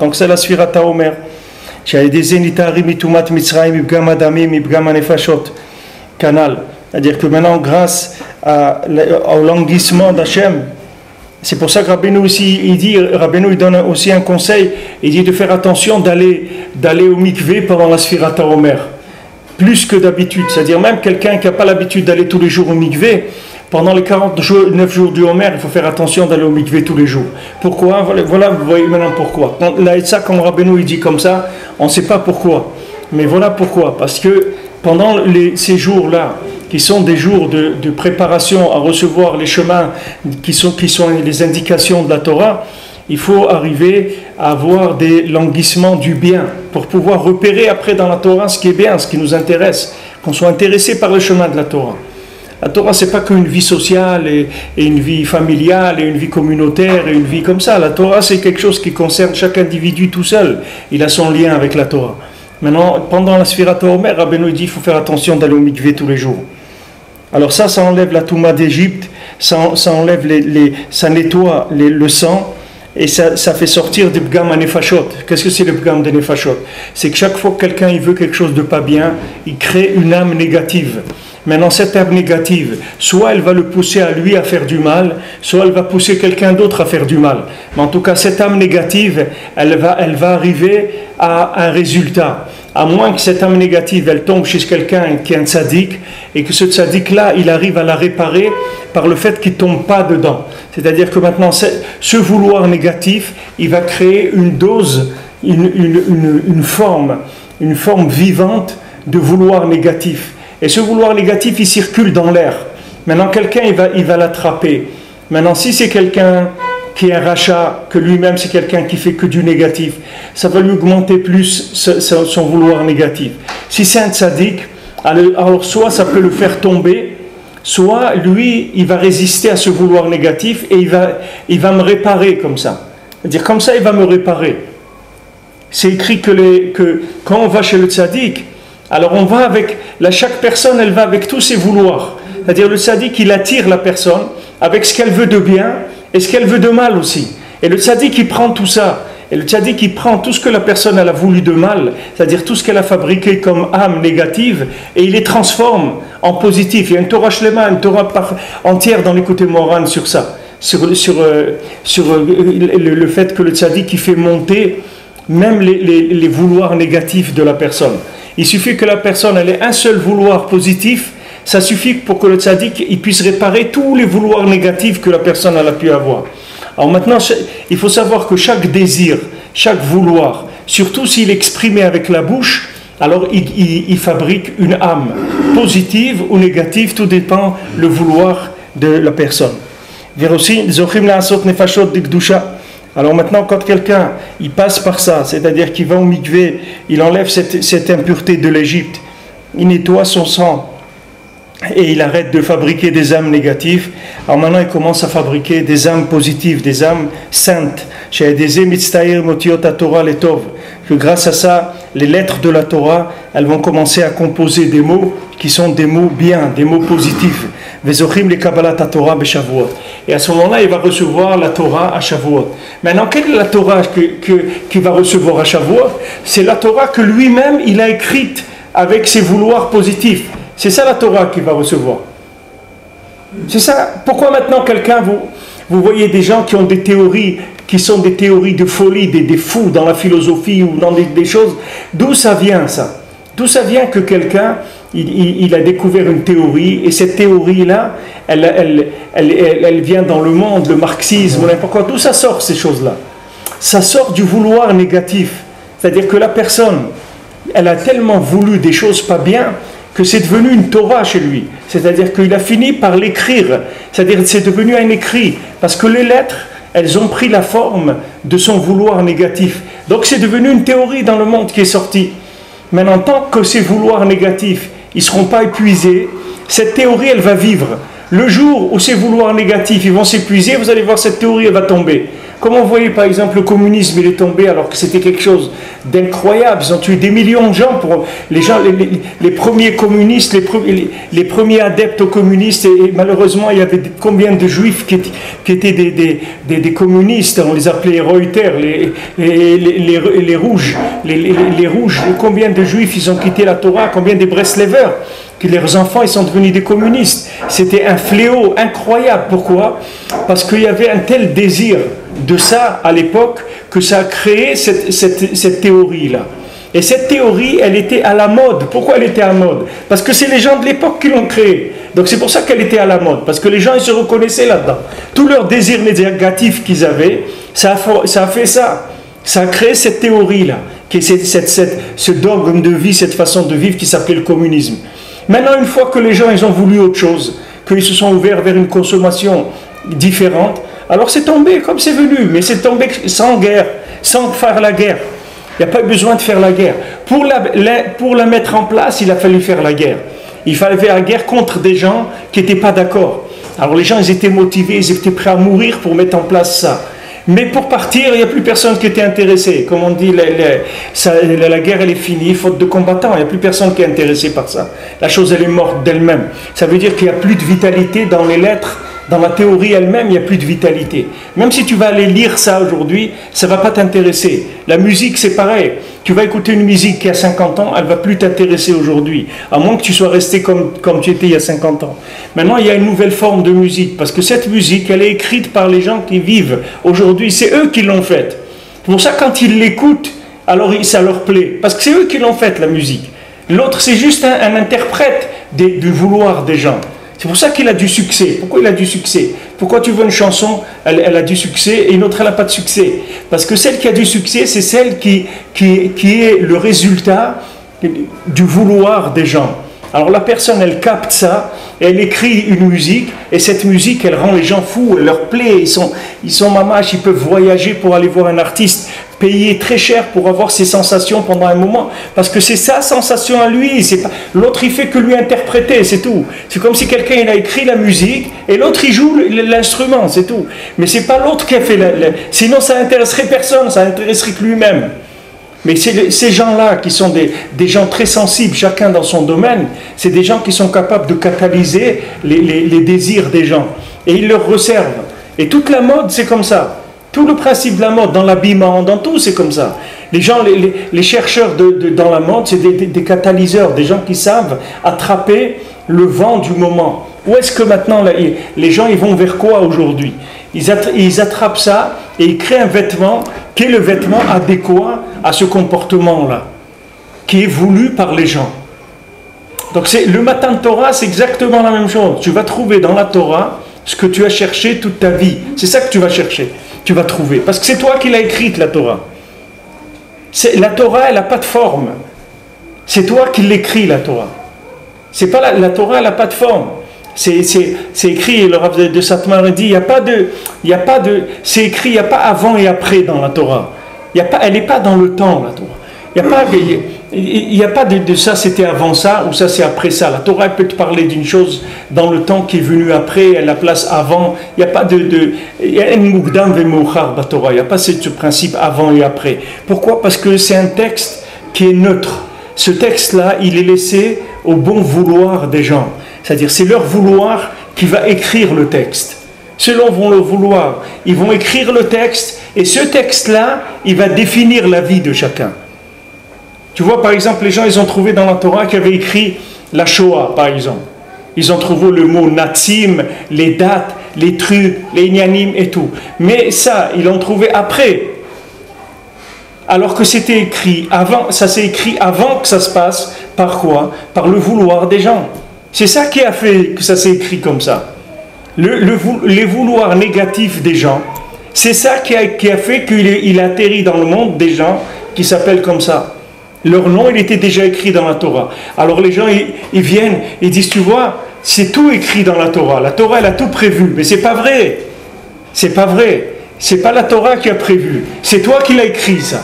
Donc c'est la Sfirat HaOmer. Canal. C'est-à-dire que maintenant, grâce au languissement d'Hachem, c'est pour ça que Rabbeinu aussi, il donne aussi un conseil, il dit de faire attention d'aller au mikvé pendant la Sfirat HaOmer, plus que d'habitude. C'est-à-dire même quelqu'un qui n'a pas l'habitude d'aller tous les jours au mikvé, pendant les 49 jours du Homer, il faut faire attention d'aller au mikvé tous les jours. Pourquoi? Voilà, vous voyez maintenant pourquoi. Ça, comme Rabbeinu il dit comme ça, on ne sait pas pourquoi. Mais voilà pourquoi. Parce que pendant ces jours-là, qui sont des jours de préparation à recevoir les chemins qui sont les indications de la Torah, il faut arriver à avoir des languissements du bien pour pouvoir repérer après dans la Torah ce qui est bien, ce qui nous intéresse, qu'on soit intéressé par le chemin de la Torah. La Torah, ce n'est pas qu'une vie sociale et une vie familiale et une vie communautaire et une vie comme ça. La Torah, c'est quelque chose qui concerne chaque individu tout seul. Il a son lien avec la Torah. Maintenant, pendant la Sfirat HaOmer, Rabbeinu dit qu'il faut faire attention d'aller au mikvé tous les jours. Alors ça enlève la Touma d'Égypte, ça enlève ça nettoie le sang et ça fait sortir des Bgam à Nefashot. Qu'est-ce que c'est le Bgam de Nefashot? C'est que chaque fois que quelqu'un il veut quelque chose de pas bien, il crée une âme négative. Maintenant, cette âme négative, soit elle va le pousser à lui à faire du mal, soit elle va pousser quelqu'un d'autre à faire du mal. Mais en tout cas, cette âme négative, elle va arriver à un résultat. À moins que cette âme négative, elle tombe chez quelqu'un qui est un tzaddik, et que ce tzaddik-là, il arrive à la réparer par le fait qu'il ne tombe pas dedans. C'est-à-dire que maintenant, ce vouloir négatif, il va créer une dose, une forme vivante de vouloir négatif. Et ce vouloir négatif, il circule dans l'air. Maintenant, quelqu'un, il va l'attraper. Maintenant, si c'est quelqu'un qui est un rachat, que lui-même, c'est quelqu'un qui fait que du négatif, ça va lui augmenter plus son vouloir négatif. Si c'est un tzaddik, alors soit ça peut le faire tomber, soit lui, il va résister à ce vouloir négatif et il va me réparer comme ça. C'est-à-dire, comme ça, il va me réparer. C'est écrit que quand on va chez le tzaddik, alors on va avec, chaque personne, elle va avec tous ses vouloirs. C'est-à-dire le tzaddik, il attire la personne avec ce qu'elle veut de bien et ce qu'elle veut de mal aussi. Et le tzaddik, il prend tout ça. Et le tzaddik, il prend tout ce que la personne elle a voulu de mal, c'est-à-dire tout ce qu'elle a fabriqué comme âme négative, et il les transforme en positif. Il y a une Torah Shlema, une Torah entière dans l'écouté Moran sur ça. Sur le fait que le tzaddik, il fait monter même les vouloirs négatifs de la personne. Il suffit que la personne elle ait un seul vouloir positif, ça suffit pour que le tzaddik il puisse réparer tous les vouloirs négatifs que la personne elle a pu avoir. Alors maintenant, il faut savoir que chaque désir, chaque vouloir, surtout s'il est exprimé avec la bouche, alors il fabrique une âme, positive ou négative, tout dépend le vouloir de la personne. Alors maintenant, quand quelqu'un il passe par ça, c'est-à-dire qu'il va au mikvé, il enlève cette impureté de l'Égypte, il nettoie son sang et il arrête de fabriquer des âmes négatives. Alors maintenant, il commence à fabriquer des âmes positives, des âmes saintes. Que grâce à ça, les lettres de la Torah, elles vont commencer à composer des mots qui sont des mots bien, des mots positifs. Et à ce moment-là, il va recevoir la Torah à Shavuot. Maintenant, quelle est la Torah qu'il va recevoir à Shavuot? C'est la Torah que lui-même, il a écrite avec ses vouloirs positifs. C'est ça la Torah qu'il va recevoir. C'est ça. Pourquoi maintenant quelqu'un, vous voyez des gens qui ont des théories, qui sont des théories de folie, des fous dans la philosophie ou dans des choses. D'où ça vient ça? D'où ça vient que quelqu'un, il a découvert une théorie, et cette théorie-là, elle vient dans le monde, le marxisme, n'importe quoi. D'où ça sort ces choses-là? Ça sort du vouloir négatif. C'est-à-dire que la personne, elle a tellement voulu des choses pas bien, que c'est devenu une Torah chez lui. C'est-à-dire qu'il a fini par l'écrire. C'est-à-dire que c'est devenu un écrit. Parce que les lettres, elles ont pris la forme de son vouloir négatif. Donc c'est devenu une théorie dans le monde qui est sortie. Maintenant, tant que ces vouloirs négatifs, ils ne seront pas épuisés, cette théorie, elle va vivre. Le jour où ces vouloirs négatifs ils vont s'épuiser, vous allez voir cette théorie elle va tomber. Comme on voyait par exemple le communisme il est tombé alors que c'était quelque chose d'incroyable. Ils ont tué des millions de gens pour les premiers communistes, les premiers adeptes aux communistes et malheureusement il y avait combien de juifs qui étaient des communistes, on les appelait Reuters, les rouges, les rouges. Combien de juifs ils ont quitté la Torah, combien de Breslevers que leurs enfants ils sont devenus des communistes. C'était un fléau incroyable. Pourquoi? Parce qu'il y avait un tel désir de ça à l'époque que ça a créé cette théorie-là. Et cette théorie, elle était à la mode. Pourquoi elle était à la mode? Parce que c'est les gens de l'époque qui l'ont créée. Donc c'est pour ça qu'elle était à la mode. Parce que les gens ils se reconnaissaient là-dedans. Tout leur désir négatif qu'ils avaient, ça a fait ça. Ça a créé cette théorie-là, qui est ce dogme de vie, cette façon de vivre qui s'appelait le communisme. Maintenant, une fois que les gens ils ont voulu autre chose, qu'ils se sont ouverts vers une consommation différente, alors c'est tombé comme c'est venu, mais c'est tombé sans guerre, sans faire la guerre. Il n'y a pas besoin de faire la guerre. Pour la mettre en place, il a fallu faire la guerre. Il fallait faire la guerre contre des gens qui n'étaient pas d'accord. Alors les gens, ils étaient motivés, ils étaient prêts à mourir pour mettre en place ça. Mais pour partir, il n'y a plus personne qui était intéressé. Comme on dit, la guerre, elle est finie, faute de combattants. Il n'y a plus personne qui est intéressé par ça. La chose, elle est morte d'elle-même. Ça veut dire qu'il n'y a plus de vitalité dans les lettres. Dans la théorie elle-même, il n'y a plus de vitalité. Même si tu vas aller lire ça aujourd'hui, ça ne va pas t'intéresser. La musique, c'est pareil. Tu vas écouter une musique qui a 50 ans, elle ne va plus t'intéresser aujourd'hui. À moins que tu sois resté comme tu étais il y a 50 ans. Maintenant, il y a une nouvelle forme de musique. Parce que cette musique, elle est écrite par les gens qui vivent aujourd'hui. C'est eux qui l'ont faite. C'est pour ça, quand ils l'écoutent, alors ça leur plaît. Parce que c'est eux qui l'ont faite, la musique. L'autre, c'est juste un interprète du vouloir des gens. C'est pour ça qu'il a du succès. Pourquoi il a du succès? Pourquoi tu veux une chanson, elle a du succès et une autre, elle n'a pas de succès? Parce que celle qui a du succès, c'est celle qui est le résultat du vouloir des gens. Alors la personne, elle capte ça, elle écrit une musique, et cette musique, elle rend les gens fous, elle leur plaît, ils sont mamaches, ils peuvent voyager pour aller voir un artiste, payer très cher pour avoir ses sensations pendant un moment, parce que c'est sa sensation à lui, l'autre il fait que lui interpréter, c'est tout. C'est comme si quelqu'un il a écrit la musique, et l'autre il joue l'instrument, c'est tout. Mais c'est pas l'autre qui a fait, sinon ça n'intéresserait personne, ça n'intéresserait que lui-même. Mais ces gens-là, qui sont des gens très sensibles, chacun dans son domaine, c'est des gens qui sont capables de catalyser les désirs des gens. Et ils leur resservent. Et toute la mode, c'est comme ça. Tout le principe de la mode, dans l'habillement, dans tout, c'est comme ça. Les gens, les chercheurs dans la mode, c'est des catalyseurs, des gens qui savent attraper le vent du moment. Où est-ce que maintenant, les gens ils vont vers quoi aujourd'hui? Ils attrapent ça et ils créent un vêtement qui est le vêtement adéquat à ce comportement-là, qui est voulu par les gens. Donc le matin de Torah, c'est exactement la même chose. Tu vas trouver dans la Torah ce que tu as cherché toute ta vie. C'est ça que tu vas chercher, tu vas trouver. Parce que c'est toi qui l'as écrite, la Torah. La Torah, elle n'a pas de forme. C'est toi qui l'écris, la Torah. C'est pas la Torah, elle n'a pas de forme. C'est écrit, le Rav de Satmar dit, il n'y a pas de, c'est écrit, il n'y a pas avant et après dans la Torah. Elle n'est pas dans le temps, la Torah. Il n'y a pas de ça c'était avant ça ou ça c'est après ça. La Torah elle peut te parler d'une chose dans le temps qui est venu après, elle la place avant. Il n'y a pas il y a un mugdam ve mouchar dans la Torah. Il n'y a pas ce principe avant et après. Pourquoi? Parce que c'est un texte qui est neutre. Ce texte-là, il est laissé au bon vouloir des gens. C'est-à-dire, c'est leur vouloir qui va écrire le texte. Selon leur vouloir, ils vont écrire le texte, et ce texte-là, il va définir la vie de chacun. Tu vois, par exemple, les gens, ils ont trouvé dans la Torah qui avait écrit la Shoah, par exemple. Ils ont trouvé le mot Natsim, les dates, les trucs, les Inyanim et tout. Mais ça, ils l'ont trouvé après. Alors que c'était écrit avant, ça s'est écrit avant que ça se passe. Par quoi? Par le vouloir des gens. C'est ça qui a fait que ça s'est écrit comme ça. Les vouloirs négatifs des gens, c'est ça qui a fait qu'il atterrit dans le monde des gens qui s'appellent comme ça. Leur nom, il était déjà écrit dans la Torah. Alors les gens, ils viennent, ils disent, tu vois, c'est tout écrit dans la Torah. La Torah, elle a tout prévu. Mais c'est pas vrai. C'est pas vrai. C'est pas la Torah qui a prévu. C'est toi qui l'as écrit, ça.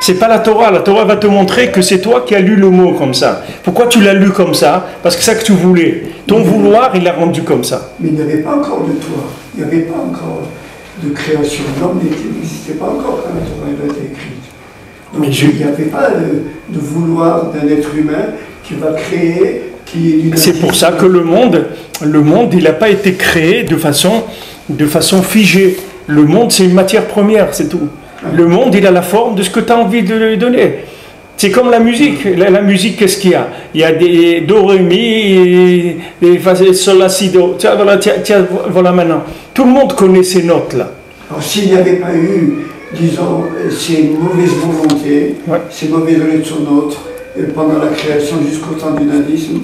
C'est pas la Torah. La Torah va te montrer que c'est toi qui as lu le mot comme ça. Pourquoi tu l'as lu comme ça? Parce que c'est ça que tu voulais. Ton vouloir, il l'a rendu comme ça. Mais il n'y avait pas encore de Torah. Il n'y avait pas encore de création. L'homme n'existait pas encore quand la Torah a été écrite. Donc il n'y avait pas de vouloir d'un être humain qui va créer. C'est pour ça que le monde, il n'a pas été créé de façon figée. Le monde, c'est une matière première, c'est tout. Le monde, il a la forme de ce que tu as envie de lui donner. C'est comme la musique. La musique, qu'est-ce qu'il y a? Il y a des do, ré, mi, des sol, la, si, do. Tiens, voilà maintenant. Tout le monde connaît ces notes-là. Alors s'il n'y avait pas eu, disons, ces mauvaises volontés, ces mauvaises notes pendant la création jusqu'au temps du nazisme,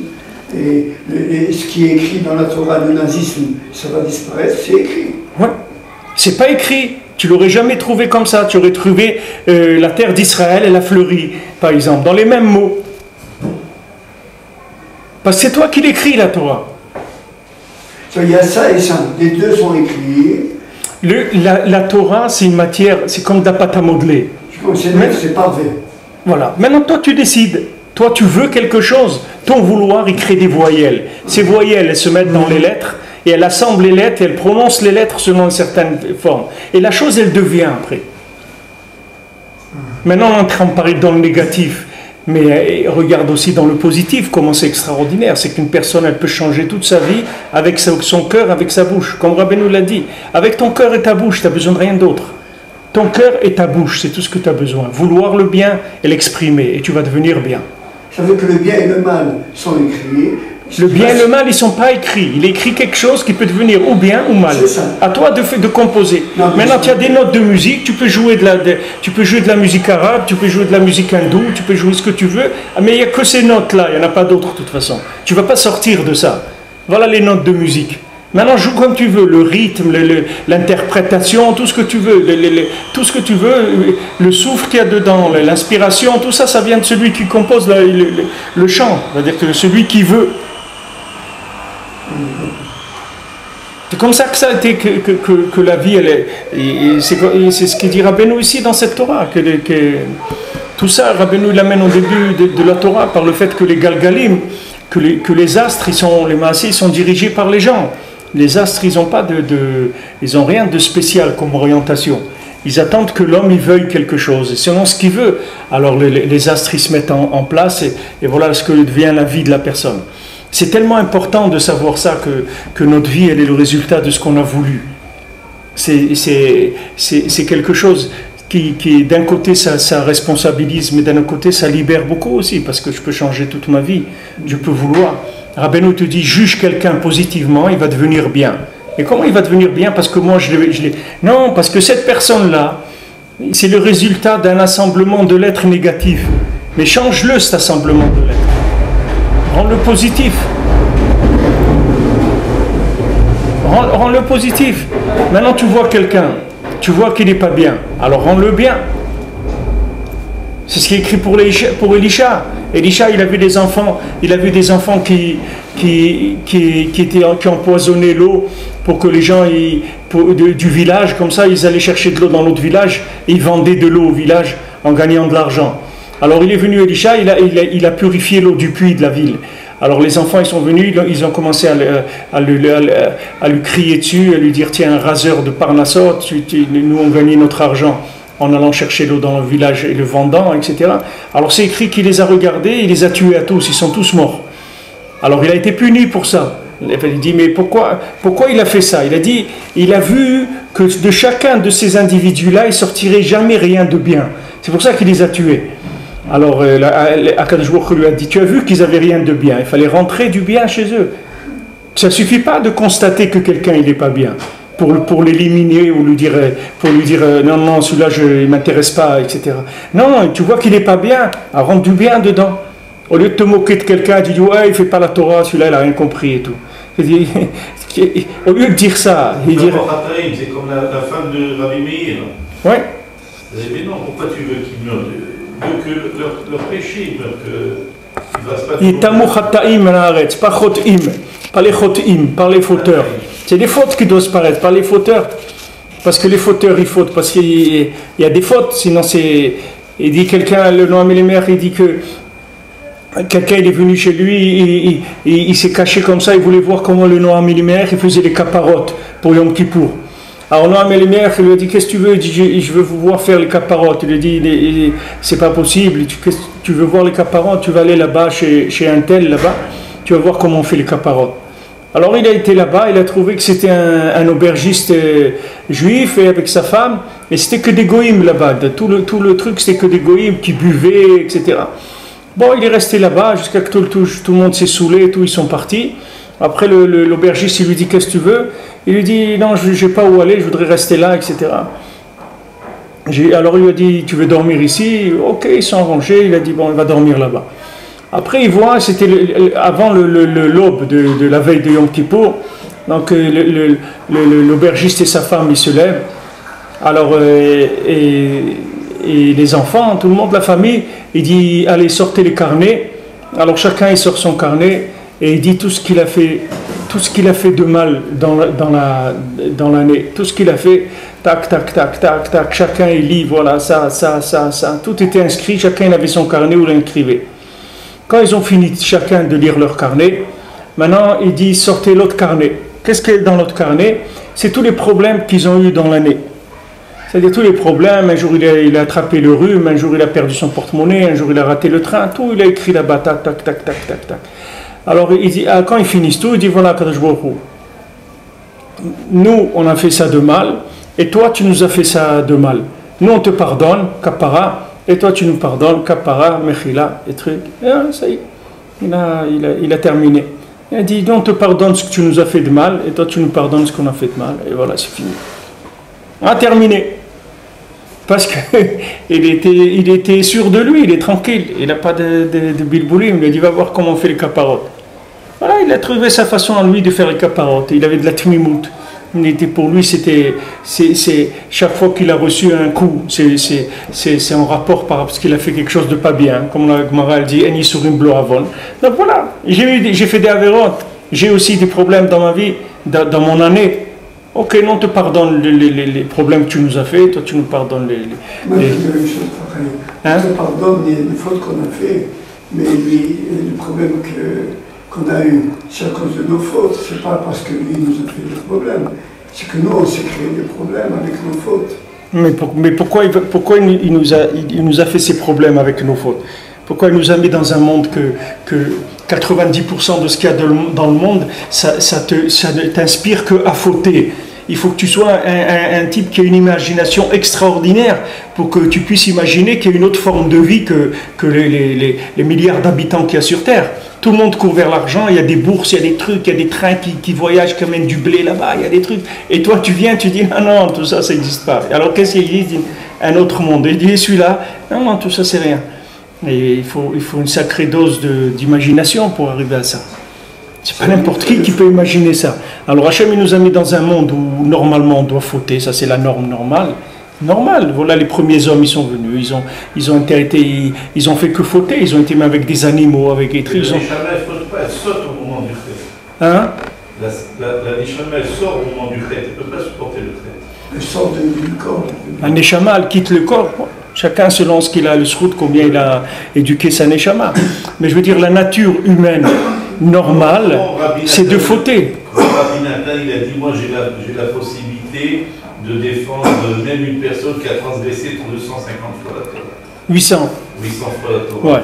et ce qui est écrit dans la Torah, le nazisme, ça va disparaître, c'est écrit. Ouais. C'est pas écrit. Tu l'aurais jamais trouvé comme ça. Tu aurais trouvé la terre d'Israël, elle a fleuri, par exemple, dans les mêmes mots. Parce que c'est toi qui l'écris, la Torah. Il y a ça et ça. Les deux sont écrits. La Torah, c'est une matière, c'est comme de la pâte à modeler. C'est parfait. Voilà. Maintenant, toi, tu décides. Toi, tu veux quelque chose. Ton vouloir, il crée des voyelles. Ces voyelles, elles se mettent dans les lettres. Et elle assemble les lettres, et elle prononce les lettres selon une certaine forme. Et la chose, elle devient après. Maintenant, on est en train de parler dans le négatif, mais regarde aussi dans le positif, comment c'est extraordinaire. C'est qu'une personne, elle peut changer toute sa vie avec son cœur, avec sa bouche. Comme Rabbeinu l'a dit, avec ton cœur et ta bouche, tu n'as besoin de rien d'autre. Ton cœur et ta bouche, c'est tout ce que tu as besoin. Vouloir le bien et l'exprimer, et tu vas devenir bien. Ça veut que le bien et le mal sont écrits. Le bien et le mal, ils ne sont pas écrits. Il écrit quelque chose qui peut devenir ou bien ou mal. À toi de composer. Non, maintenant, tu as des notes de musique, tu peux jouer tu peux jouer de la musique arabe, tu peux jouer de la musique hindoue, tu peux jouer ce que tu veux, mais il n'y a que ces notes-là, il n'y en a pas d'autres de toute façon. Tu ne vas pas sortir de ça. Voilà les notes de musique. Maintenant, joue comme tu veux, le rythme, l'interprétation, tout ce que tu veux, tout ce que tu veux, le souffle qu'il y a dedans, l'inspiration, tout ça, ça vient de celui qui compose le chant, c'est-à-dire que celui qui veut. C'est comme ça que ça a été que la vie, elle est. C'est ce qu'il dit Rabbeinu ici dans cette Torah. Que tout ça, Rabbeinu l'amène au début de la Torah par le fait que les Galgalim, que les astres, les Maasés, ils sont dirigés par les gens. Les astres, ils n'ont rien de spécial comme orientation. Ils attendent que l'homme y veuille quelque chose. Et selon ce qu'il veut, alors les astres, ils se mettent en place et voilà ce que devient la vie de la personne. C'est tellement important de savoir ça que notre vie, elle est le résultat de ce qu'on a voulu. C'est quelque chose qui d'un côté, ça responsabilise, mais d'un autre côté, ça libère beaucoup aussi, parce que je peux changer toute ma vie. Je peux vouloir. Rabbeinu te dit, juge quelqu'un positivement, il va devenir bien. Et comment il va devenir bien? Parce que moi, je l'ai... Non, parce que cette personne-là, c'est le résultat d'un assemblement de lettres négatifs. Mais change-le, cet assemblement de lettres. Rends-le positif. Rends-le positif. Maintenant, tu vois quelqu'un, tu vois qu'il n'est pas bien. Alors, rends-le bien. C'est ce qui est écrit pour Elisha. Elisha, il avait des enfants qui empoisonnaient l'eau pour que les gens du village, comme ça, ils allaient chercher de l'eau dans l'autre village et ils vendaient de l'eau au village en gagnant de l'argent. Alors il est venu Elisha, il a purifié l'eau du puits de la ville. Alors les enfants, ils sont venus, ils ont commencé à lui crier dessus, à lui dire, tiens, un raseur de Parnassot, nous on gagnait notre argent en allant chercher l'eau dans le village et le vendant, etc. Alors c'est écrit qu'il les a regardés, il les a tués à tous, ils sont tous morts. Alors il a été puni pour ça. Il dit, mais pourquoi il a fait ça? Il a dit, il a vu que de chacun de ces individus-là, il ne sortirait jamais rien de bien. C'est pour ça qu'il les a tués. Alors Akadosh Baruch Hu lui a dit, tu as vu qu'ils n'avaient rien de bien, il fallait rentrer du bien chez eux. Ça ne suffit pas de constater que quelqu'un il n'est pas bien pour l'éliminer ou lui dire non, celui-là il ne m'intéresse pas, etc. Non, tu vois qu'il n'est pas bien, rentre du bien dedans. Au lieu de te moquer de quelqu'un, tu dis ouais, il ne fait pas la Torah, celui-là il n'a rien compris et tout. Au lieu de dire ça, il dit. C'est comme la femme de Rabbi Meir. Ouais. Mais non, pourquoi tu veux qu'ils meurent? Que leur péché, pas les chotim, pas les fauteurs. C'est des fautes qui doivent se paraître, pas les fauteurs. Parce que les fauteurs, ils fautent, parce qu'il y a des fautes, sinon Il dit quelqu'un, le Noam Elimelech, il dit que quelqu'un est venu chez lui, il s'est caché comme ça, il voulait voir comment le Noam Elimelech il faisait les caparottes pour Yom Kippour. Alors Noam Elimelech il lui a dit qu'est-ce que tu veux? Il dit je veux vous voir faire les caparottes. Il lui a dit c'est pas possible, tu veux voir les caparottes, tu vas aller là-bas chez un tel là-bas, tu vas voir comment on fait les caparottes. Alors il a été là-bas, il a trouvé que c'était un aubergiste juif et avec sa femme, et c'était que des goïms là-bas, tout le truc c'était que des goïms qui buvaient, etc. Bon, il est resté là-bas jusqu'à que tout le monde s'est saoulé, ils sont partis. Après, l'aubergiste, il lui dit, qu'est-ce que tu veux? Il lui dit, non, je n'ai pas où aller, je voudrais rester là, etc. Alors, il lui a dit, tu veux dormir ici? Ok, ils sont rangés, il a dit, bon, il va dormir là-bas. Après, il voit, c'était avant l'aube de la veille de Yom Kippour, donc l'aubergiste et sa femme, ils se lèvent. Alors, et les enfants, tout le monde, la famille, il dit, allez, sortez les carnets. Alors chacun il sort son carnet et il dit tout ce qu'il a fait de mal dans l'année, tout ce qu'il a fait, tac, tac, tac, tac, tac, chacun il lit, voilà, ça, tout était inscrit, chacun avait son carnet où il l'inscrivait. Quand ils ont fini chacun de lire leur carnet, maintenant il dit, sortez l'autre carnet. Qu'est-ce qu'il y a dans l'autre carnet? C'est tous les problèmes qu'ils ont eu dans l'année. C'est-à-dire tous les problèmes, un jour il a attrapé le rhume, un jour il a perdu son porte-monnaie, un jour il a raté le train, tout il a écrit là-bas, tac, tac, tac, tac, tac, tac. Alors il dit, quand ils finissent tout, il dit, voilà, Kadosh Baruch Hu, nous on a fait ça de mal, et toi tu nous as fait ça de mal. Nous on te pardonne, kapara, et toi tu nous pardonnes, kapara, mechila, et truc. Et ça y est, il a terminé. Il a dit, nous on te pardonne ce que tu nous as fait de mal, et toi tu nous pardonnes ce qu'on a fait de mal, et voilà, c'est fini. A terminé. Parce qu'il était sûr de lui, il est tranquille, il n'a pas de bilboulim, il a dit va voir comment on fait les caparottes. Voilà, il a trouvé sa façon en lui de faire les caparottes, il avait de la tmimout. Pour lui, chaque fois qu'il a reçu un coup, c'est en rapport parce qu'il a fait quelque chose de pas bien, comme la Gemara dit, Eni Surim Blo Avon. Donc voilà, j'ai fait des avérotes, j'ai aussi des problèmes dans ma vie, dans mon année. Ok, non, on te pardonne les problèmes que tu nous as fait, toi tu nous pardonnes Moi, je dis une chose pareille. On te pardonne les fautes qu'on a fait, mais le problème qu'on a eu, c'est à cause de nos fautes. C'est pas parce que lui nous a fait des problèmes. C'est que nous, on s'est créé des problèmes avec nos fautes. Mais pourquoi il nous a fait ces problèmes avec nos fautes? Pourquoi il nous a mis dans un monde que 90% de ce qu'il y a dans le monde, ça ne t'inspire qu'à fauter? Il faut que tu sois un type qui a une imagination extraordinaire pour que tu puisses imaginer qu'il y a une autre forme de vie que les milliards d'habitants qu'il y a sur Terre. Tout le monde court vers l'argent, il y a des bourses, il y a des trucs, il y a des trains qui voyagent, qui amènent du blé là-bas, il y a des trucs. Et toi, tu viens, tu dis, non, tout ça, ça n'existe pas. Alors qu'est-ce qu'il existe? Un autre monde. Il dit, celui-là, non, tout ça, c'est rien. Et il faut une sacrée dose d'imagination pour arriver à ça. C'est pas n'importe qui peut imaginer ça. Alors Hachem il nous a mis dans un monde où normalement on doit fauter, ça c'est la norme normale. Normal, voilà les premiers hommes ils sont venus, ils ont fait que fauter, ils ont été même avec des animaux, avec des trucs. La Neshama elle saute pas, elle saute au moment du trait. Hein? La Neshama elle sort au moment du trait, elle ne peut pas supporter le trait. Elle sort du corps. La Neshama elle quitte le corps. Chacun selon ce qu'il a, le srout, combien il a éduqué sa Neshama. Mais je veux dire, la nature humaine normale, c'est de fauter. Rabbi Nathan, il a dit, moi j'ai la possibilité de défendre même une personne qui a transgressé 250 fois la Torah. 800 fois la Torah. Ouais.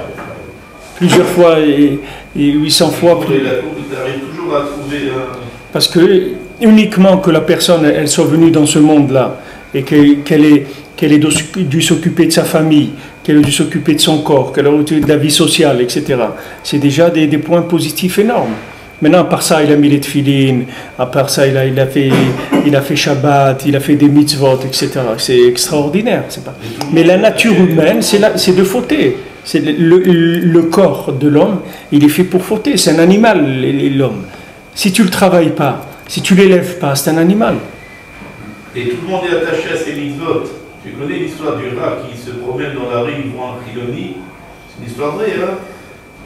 Plusieurs fois et 800 fois. Tu arrives toujours à trouver un... Parce que uniquement que la personne elle soit venue dans ce monde-là et qu'elle ait dû s'occuper de sa famille, qu'elle a dû s'occuper de son corps, qu'elle a eu de la vie sociale, etc. C'est déjà des points positifs énormes. Maintenant, à part ça, il a mis les tefilines, à part ça, il a fait Shabbat, il a fait des mitzvot, etc. C'est extraordinaire. Mais la nature humaine, c'est de fauter. C'est le corps de l'homme, il est fait pour fauter. C'est un animal, l'homme. Si tu ne le travailles pas, si tu ne l'élèves pas, c'est un animal. Et tout le monde est attaché à ces mitzvot. Tu connais l'histoire du rat qui se promène dans la rue, il voit un Chiloni. C'est une histoire vraie, hein?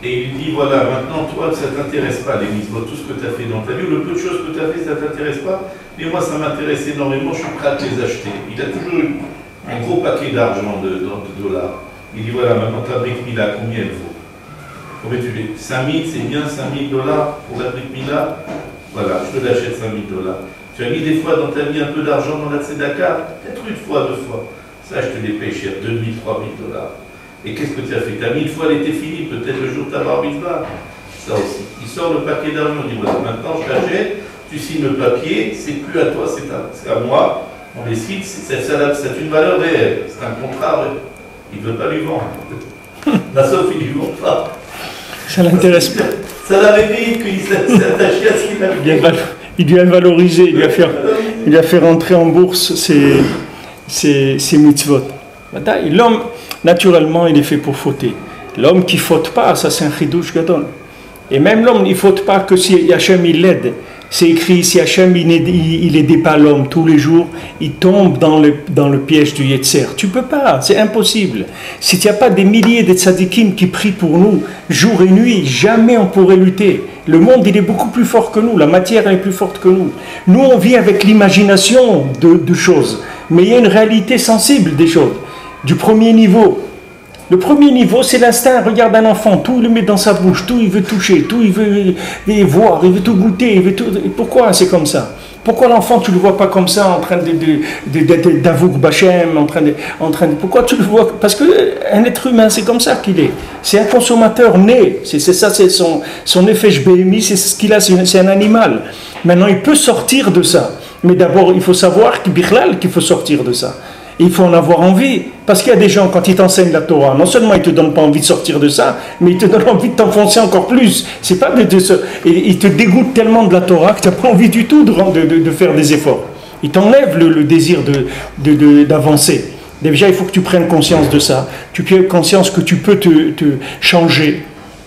Et il dit, voilà, maintenant, toi, ça ne t'intéresse pas, les mitzvot, tout ce que tu as fait dans ta vie, ou le peu de choses que tu as fait, ça ne t'intéresse pas, mais moi, ça m'intéresse énormément, je suis prêt à te les acheter. Il a toujours eu un gros paquet d'argent, de dollars. Il dit voilà, maintenant ta brique Mila, combien elle vaut? Combien tu l'as? 5000, c'est bien, $5000 pour la brique Mila? Voilà, je te l'achète $5000. Tu as mis des fois dans ta vie un peu d'argent dans la tzedaka? Peut-être une fois, deux fois. Ça, je te l'ai payé cher, $2000, $3000. Et qu'est-ce que tu as fait? Tu as mis une fois, elle était finie, peut-être le jour de ta bar mitzvah. Ça aussi. Il sort le paquet d'argent, il dit voilà, maintenant je t'achète, tu signes le papier, c'est plus à toi, c'est à moi. On les signe, c'est une valeur réelle, c'est un contrat réel. Il ne veut pas lui vendre. La sauf, il ne lui vend pas. Ça ne l'intéresse pas. Ça l'a réveillé qu'il s'est attaché à ce qu'il avait fait. Il lui a valorisé, il lui a fait rentrer en bourse ses mitzvot. L'homme, naturellement, il est fait pour fauter. L'homme qui ne faute pas, ça c'est un chidouche gadol. Et même l'homme, il ne faute pas que si Hachem il l'aide. C'est écrit, si Hachem il n'aidait pas l'homme tous les jours, il tombe dans le piège du Yetzer. Tu ne peux pas, c'est impossible. Si tu n'y a pas des milliers de tzadikim qui prient pour nous, jour et nuit, jamais on pourrait lutter. Le monde, il est beaucoup plus fort que nous, la matière elle est plus forte que nous. Nous, on vit avec l'imagination de choses, mais il y a une réalité sensible des choses. Du premier niveau. Le premier niveau, c'est l'instinct. Regarde un enfant, tout il le met dans sa bouche, tout il veut toucher, tout il veut voir, il veut tout goûter. Il veut tout... Pourquoi c'est comme ça? Pourquoi l'enfant, tu ne le vois pas comme ça, en train d'avouk bachem, pourquoi tu le vois? Parce qu'un être humain, c'est comme ça qu'il est. C'est un consommateur né. C'est ça, c'est son effet BMI, c'est ce qu'il a, c'est un animal. Maintenant, il peut sortir de ça. Mais d'abord, il faut savoir qu'il faut sortir de ça. Il faut en avoir envie, parce qu'il y a des gens, quand ils t'enseignent la Torah, non seulement ils ne te donnent pas envie de sortir de ça, mais ils te donnent envie de t'enfoncer encore plus. C'est pas ils te dégoûtent tellement de la Torah que tu n'as pas envie du tout de faire des efforts. Ils t'enlèvent le désir d'avancer. Déjà, il faut que tu prennes conscience de ça. Tu prennes conscience que tu peux te changer.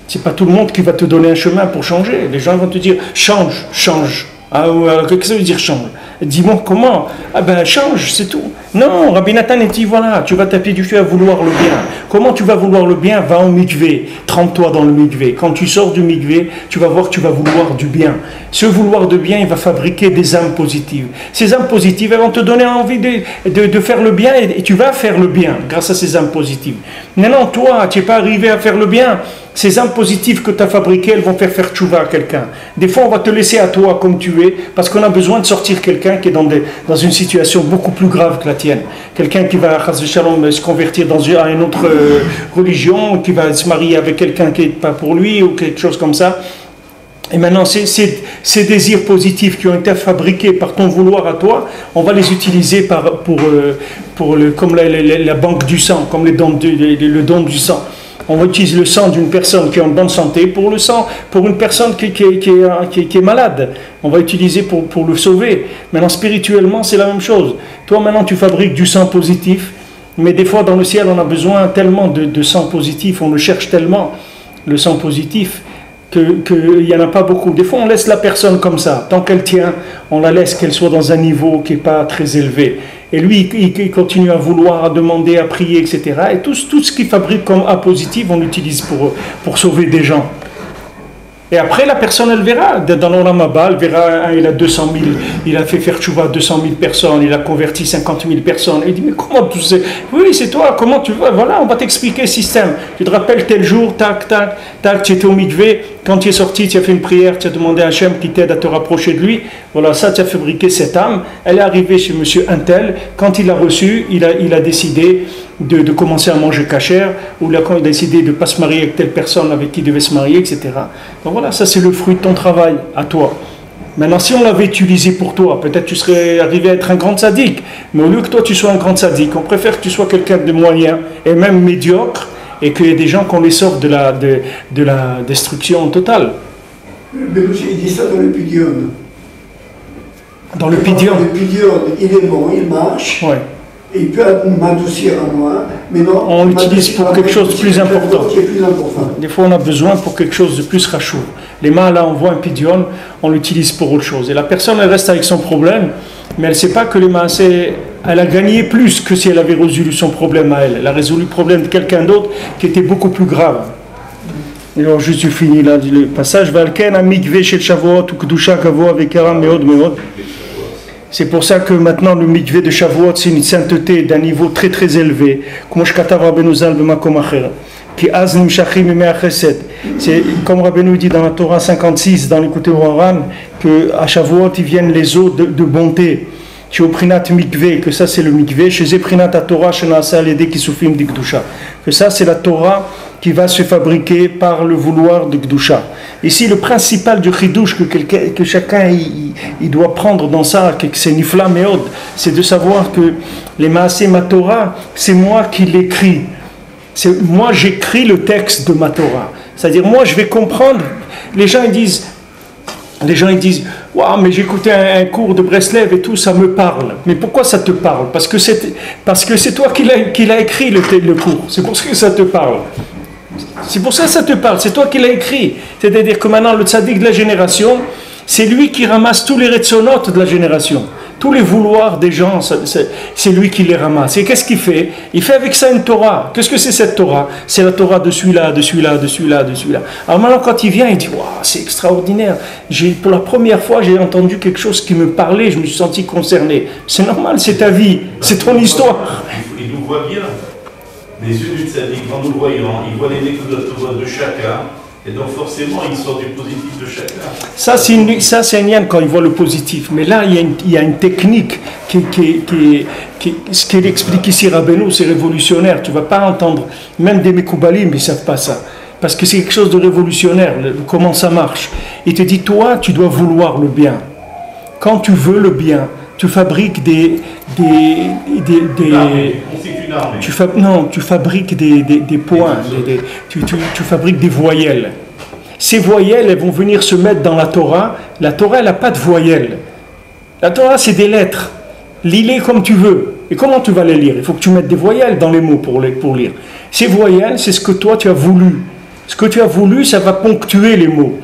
C'est pas tout le monde qui va te donner un chemin pour changer. Les gens vont te dire, change, change. Ah, qu'est-ce que ça veut dire change? Dis-moi comment? Ah ben change, c'est tout. Non, Rabbi Nathan dit voilà, tu vas t'habituer à vouloir le bien. Comment tu vas vouloir le bien? Va en mikvé, trempe-toi dans le mikvé. Quand tu sors du mikvé, tu vas voir que tu vas vouloir du bien. Ce vouloir de bien, il va fabriquer des âmes positives. Ces âmes positives, elles vont te donner envie de faire le bien et tu vas faire le bien grâce à ces âmes positives. Maintenant, toi, tu n'es pas arrivé à faire le bien. Ces âmes positives que tu as fabriquées, elles vont faire tchouva à quelqu'un. Des fois, on va te laisser à toi comme tu es, parce qu'on a besoin de sortir quelqu'un qui est dans une situation beaucoup plus grave que la tienne. Quelqu'un qui va, chas v'shalom, se convertir à une autre religion, qui va se marier avec quelqu'un qui n'est pas pour lui, ou quelque chose comme ça. Et maintenant, ces désirs positifs qui ont été fabriqués par ton vouloir à toi, on va les utiliser comme la banque du sang, comme le don du sang. On va utiliser le sang d'une personne qui est en bonne santé pour une personne qui est malade. On va utiliser pour le sauver. Maintenant, spirituellement, c'est la même chose. Toi, maintenant, tu fabriques du sang positif, mais des fois, dans le ciel, on a besoin tellement de sang positif, on le cherche tellement, le sang positif, qu'il n'y en a pas beaucoup. Des fois, on laisse la personne comme ça. Tant qu'elle tient, on la laisse qu'elle soit dans un niveau qui n'est pas très élevé. Et lui, il continue à vouloir, à demander, à prier, etc. Et tout ce qu'il fabrique comme A positif, on l'utilise pour sauver des gens. Et après, la personne, elle verra. Dans l'Olam Haba, elle verra, il a 200 000, il a fait faire tchouva 200 000 personnes, il a converti 50 000 personnes. Et il dit, mais comment tu sais? Oui, c'est toi, comment tu vois? Voilà, on va t'expliquer le système. Tu te rappelles tel jour, tac, tac, tac, tu étais au mikvé, quand tu es sorti, tu as fait une prière, tu as demandé à Hachem qui t'aide à te rapprocher de lui. Voilà, ça, tu as fabriqué cette âme. Elle est arrivée chez monsieur Untel. Quand il l'a reçue, il a décidé de commencer à manger cachère, ou quand il a décidé de ne pas se marier avec telle personne avec qui il devait se marier, etc. Donc voilà, ça c'est le fruit de ton travail à toi. Maintenant, si on l'avait utilisé pour toi, peut-être tu serais arrivé à être un grand sadique, mais au lieu que toi tu sois un grand sadique, on préfère que tu sois quelqu'un de moyen et même médiocre, et qu'il y ait des gens qu'on les sorte de la destruction totale. Mais il dit ça dans le Pidion. Dans le Pidion. Le Pidion, il est bon, il marche. Ouais. Et il peut m'adoucir à moi, mais non. On l'utilise pour quelque chose de plus important. important. Des fois, on a besoin pour quelque chose de plus rachou. Les mains, là, on voit un pidion, on l'utilise pour autre chose. Et la personne, elle reste avec son problème, mais elle ne sait pas que les mains, elle a gagné plus que si elle avait résolu son problème à elle. Elle a résolu le problème de quelqu'un d'autre qui était beaucoup plus grave. Et alors, juste fini là, le passage. Valken, Amikve, Shel Shavuot, Ukdusha, Kavo, avec Aram, Meod, Meod. C'est pour ça que maintenant le mikvé de Shavuot, c'est une sainteté d'un niveau très très élevé. C'est comme Rabbeinu dit dans la Torah 56, dans l'écouté Oran, qu'à Shavuot, ils viennent les eaux de bonté. Que ça c'est le mikvé. Que ça c'est la Torah qui va se fabriquer par le vouloir de Gdusha. Ici, le principal du chidouche que chacun il doit prendre dans ça, que c'est Nifla Meod, c'est de savoir que les Maaseh ma Torah, c'est moi qui l'écris. Moi, j'écris le texte de ma Torah. C'est-à-dire, moi, je vais comprendre. Les gens ils disent, waouh, mais j'écoutais un cours de Breslev et tout, ça me parle. Mais pourquoi ça te parle? Parce que c'est toi qui l'as écrit le cours. C'est pour ça que ça te parle. C'est pour ça que ça te parle, c'est toi qui l'as écrit. C'est-à-dire que maintenant le tzaddik de la génération, c'est lui qui ramasse tous les retsonotes de la génération. Tous les vouloirs des gens, c'est lui qui les ramasse. Et qu'est-ce qu'il fait? Il fait avec ça une Torah. Qu'est-ce que c'est cette Torah? C'est la Torah de celui-là, de celui-là, de celui-là, de celui-là. Alors maintenant quand il vient, il dit waouh, c'est extraordinaire. Pour la première fois, j'ai entendu quelque chose qui me parlait, je me suis senti concerné. C'est normal, c'est ta vie, c'est ton histoire. Il nous voit bien. Les yeux du tzaddik, en nous voyant, il voit les découvertes de chacun, et donc forcément il sort du positif de chacun. Ça c'est un lien quand il voit le positif, mais là il y a une technique ce qu'il explique ici Rabbeinu, c'est révolutionnaire. Tu ne vas pas entendre, même des Mekoubalim, ils ne savent pas ça, parce que c'est quelque chose de révolutionnaire, comment ça marche. Il te dit, toi tu dois vouloir le bien. Quand tu veux le bien, tu fabriques tu fabriques des points, tu fabriques des voyelles. Ces voyelles, elles vont venir se mettre dans la Torah. La Torah, elle n'a pas de voyelles. La Torah, c'est des lettres. Lis-les comme tu veux. Et comment tu vas les lire? Il faut que tu mettes des voyelles dans les mots pour lire. Ces voyelles, c'est ce que toi, tu as voulu. Ce que tu as voulu, ça va ponctuer les mots.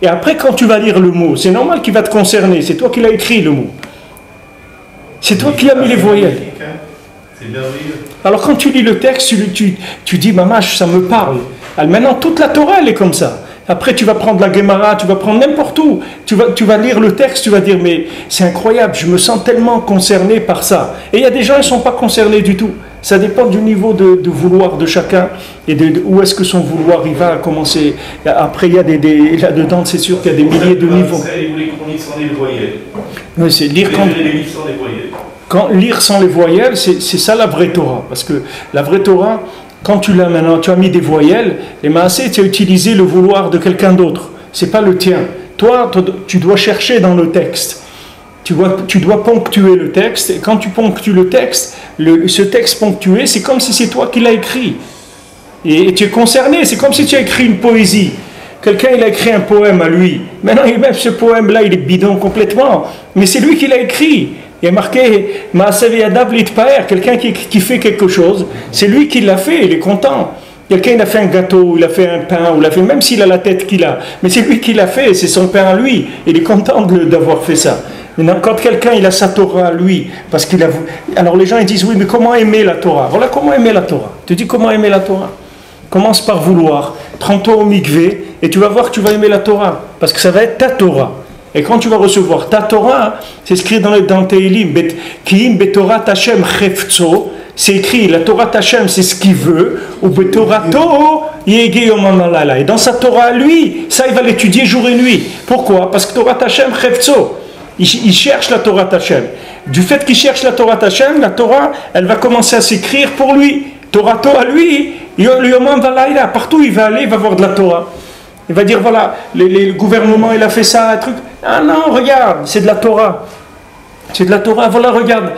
Et après, quand tu vas lire le mot, c'est normal qu'il va te concerner. C'est toi qui l'as écrit, le mot. C'est toi qui as mis les voyelles. C'est merveilleux. Alors quand tu lis le texte, tu dis, Mamash, ça me parle. Alors maintenant, toute la Torah, elle est comme ça. Après, tu vas prendre la Gemara, tu vas prendre n'importe où. Tu vas lire le texte, tu vas dire, mais c'est incroyable, je me sens tellement concerné par ça. Et il y a des gens, ils ne sont pas concernés du tout. Ça dépend du niveau de vouloir de chacun et où est-ce que son vouloir il va commencer. Après, il y a là-dedans, c'est sûr qu'il y a des milliers de niveaux. Il voulait qu'on lise sans les voyelles. Oui, c'est lire lire sans les voyelles, c'est ça la vraie Torah. Parce que la vraie Torah, quand tu l'as maintenant, tu as mis des voyelles, et Maaseh, tu as utilisé le vouloir de quelqu'un d'autre. C'est pas le tien. Toi, tu dois chercher dans le texte. Tu dois ponctuer le texte, et quand tu ponctues le texte, ce texte ponctué, c'est comme si c'est toi qui l'as écrit. Et tu es concerné, c'est comme si tu as écrit une poésie. Quelqu'un, il a écrit un poème à lui. Maintenant, même ce poème-là, il est bidon complètement. Mais c'est lui qui l'a écrit. Il y a marqué Maaseh v'yadav litpaer, quelqu'un qui fait quelque chose, c'est lui qui l'a fait, il est content. Quelqu'un il a fait un gâteau, il a fait un pain, ou il a fait, même s'il a la tête qu'il a, mais c'est lui qui l'a fait, c'est son pain à lui, il est content d'avoir fait ça. Maintenant, quand quelqu'un il a sa Torah à lui, parce qu'il a... Alors les gens ils disent oui, mais comment aimer la Torah? Voilà comment aimer la Torah. Tu dis comment aimer la Torah? Commence par vouloir, prends-toi au mikvé, et tu vas voir que tu vas aimer la Torah, parce que ça va être ta Torah. Et quand tu vas recevoir ta Torah, c'est écrit dans Tehillim, Ki'im beTorat Hashem chefzo, c'est écrit, la Torah Hashem c'est ce qu'il veut, ou beTorato yege yomam halala. Et dans sa Torah, lui, ça il va l'étudier jour et nuit. Pourquoi? Parce que Torah Hashem chefzo, il cherche la Torah Hashem. Du fait qu'il cherche la Torah Hashem, la Torah, elle va commencer à s'écrire pour lui. Torato à lui, yomam halala, partout il va aller, il va voir de la Torah. Il va dire, voilà, le gouvernement, il a fait ça, un truc. Ah non, regarde, c'est de la Torah. C'est de la Torah, voilà, regarde,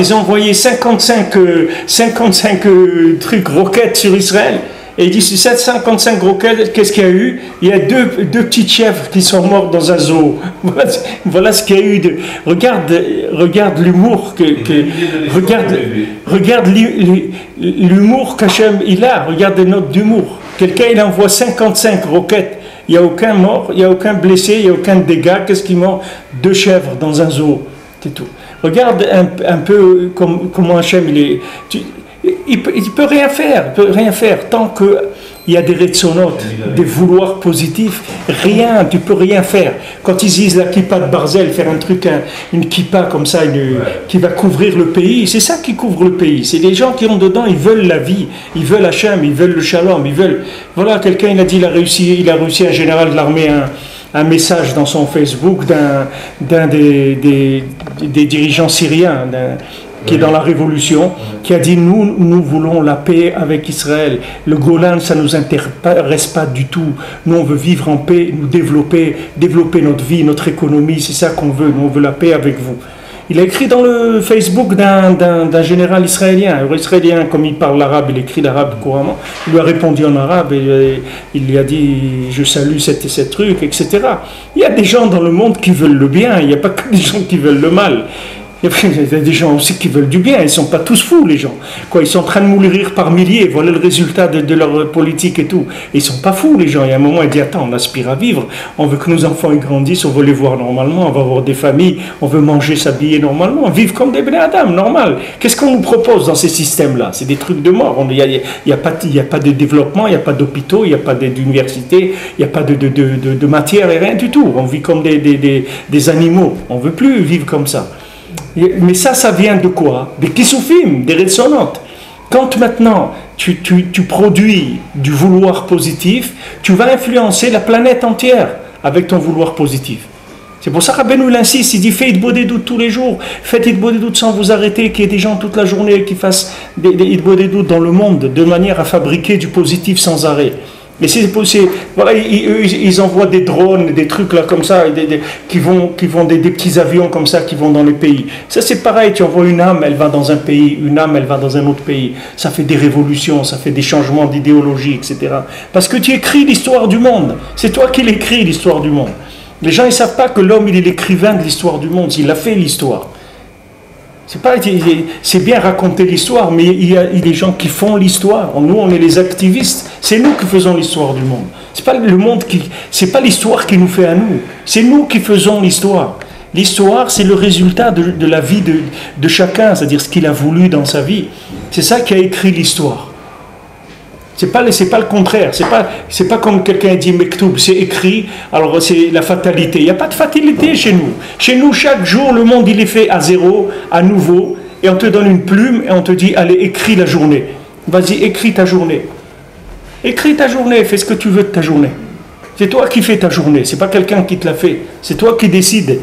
ils ont envoyé 55 trucs, roquettes sur Israël. Et il dit, sur ces 55 roquettes, qu'est-ce qu'il y a eu? Il y a deux petites chèvres qui sont mortes dans un zoo. Voilà ce qu'il y a eu. Regarde l'humour regarde l'humour qu'Hachem il a. Regarde les notes d'humour. Quelqu'un il envoie 55 roquettes. Il n'y a aucun mort, il n'y a aucun blessé, il n'y a aucun dégât. Qu'est-ce qui mord? 2 chèvres dans un zoo. C'est tout. Regarde un peu comment Hachem il est. Il peut rien faire tant que il y a des retsonot, des vouloirs positifs, rien, tu peux rien faire. Quand ils disent la kippa de Barzel, faire un truc, une kippa comme ça, qui va couvrir le pays, c'est ça qui couvre le pays. C'est les gens qui ont dedans, ils veulent la vie, ils veulent Hachem, ils veulent le shalom, ils veulent... Voilà, quelqu'un, il a dit, il a réussi, un général de l'armée, un message dans son Facebook d'un des dirigeants syriens, qui est dans la révolution, qui a dit nous voulons la paix avec Israël. Le Golan, ça ne nous intéresse pas du tout. Nous, on veut vivre en paix, nous développer notre vie, notre économie, c'est ça qu'on veut. Nous, on veut la paix avec vous. Il a écrit dans le Facebook d'un général israélien. Un israélien, comme il parle l'arabe, il écrit l'arabe couramment. Il lui a répondu en arabe et il lui a dit je salue cette truc, etc. Il y a des gens dans le monde qui veulent le bien, il n'y a pas que des gens qui veulent le mal. Il y a des gens aussi qui veulent du bien, ils ne sont pas tous fous les gens. Ils sont en train de mourir par milliers, voilà le résultat de leur politique et tout. Et ils ne sont pas fous les gens. Il y a un moment, ils disent attends, on aspire à vivre, on veut que nos enfants ils grandissent, on veut les voir normalement, on va avoir des familles, on veut manger, s'habiller normalement, vivre comme des bnei adam, normal. Qu'est-ce qu'on nous propose dans ces systèmes-là? C'est des trucs de mort. Il n'y a pas de développement, il n'y a pas d'hôpitaux, il n'y a pas d'université, il n'y a pas de matière et rien du tout. On vit comme des animaux. On ne veut plus vivre comme ça. Mais ça vient de quoi? Des kissoufim, des retsonot. Quand maintenant tu produis du vouloir positif, tu vas influencer la planète entière avec ton vouloir positif. C'est pour ça qu'Rabbeinu insiste, il dit faites Hitbodedut tous les jours, faites Hitbodedut sans vous arrêter, qu'il y ait des gens toute la journée qui fassent des Hitbodedut dans le monde, de manière à fabriquer du positif sans arrêt. Mais voilà, ils envoient des drones, des trucs là comme ça, qui vont des petits avions comme ça qui vont dans les pays. Ça c'est pareil, tu envoies une âme, elle va dans un pays, une âme, elle va dans un autre pays. Ça fait des révolutions, ça fait des changements d'idéologie, etc. Parce que tu écris l'histoire du monde. C'est toi qui l'écris l'histoire du monde. Les gens ils savent pas que l'homme il est l'écrivain de l'histoire du monde. Il a fait l'histoire. C'est bien raconter l'histoire, mais il y a des gens qui font l'histoire. Nous, on est les activistes. C'est nous qui faisons l'histoire du monde. C'est pas le monde c'est pas l'histoire qui nous fait à nous. C'est nous qui faisons l'histoire. L'histoire, c'est le résultat de la vie de chacun, c'est-à-dire ce qu'il a voulu dans sa vie. C'est ça qui a écrit l'histoire. C'est pas le contraire. C'est pas comme quelqu'un dit Mektoub, c'est écrit, alors c'est la fatalité. Il n'y a pas de fatalité chez nous. Chez nous, chaque jour, le monde il est fait à zéro, à nouveau, et on te donne une plume et on te dit allez, écris la journée. Vas-y, écris ta journée. Écris ta journée, fais ce que tu veux de ta journée. C'est toi qui fais ta journée, c'est pas quelqu'un qui te l'a fait. C'est toi qui décides.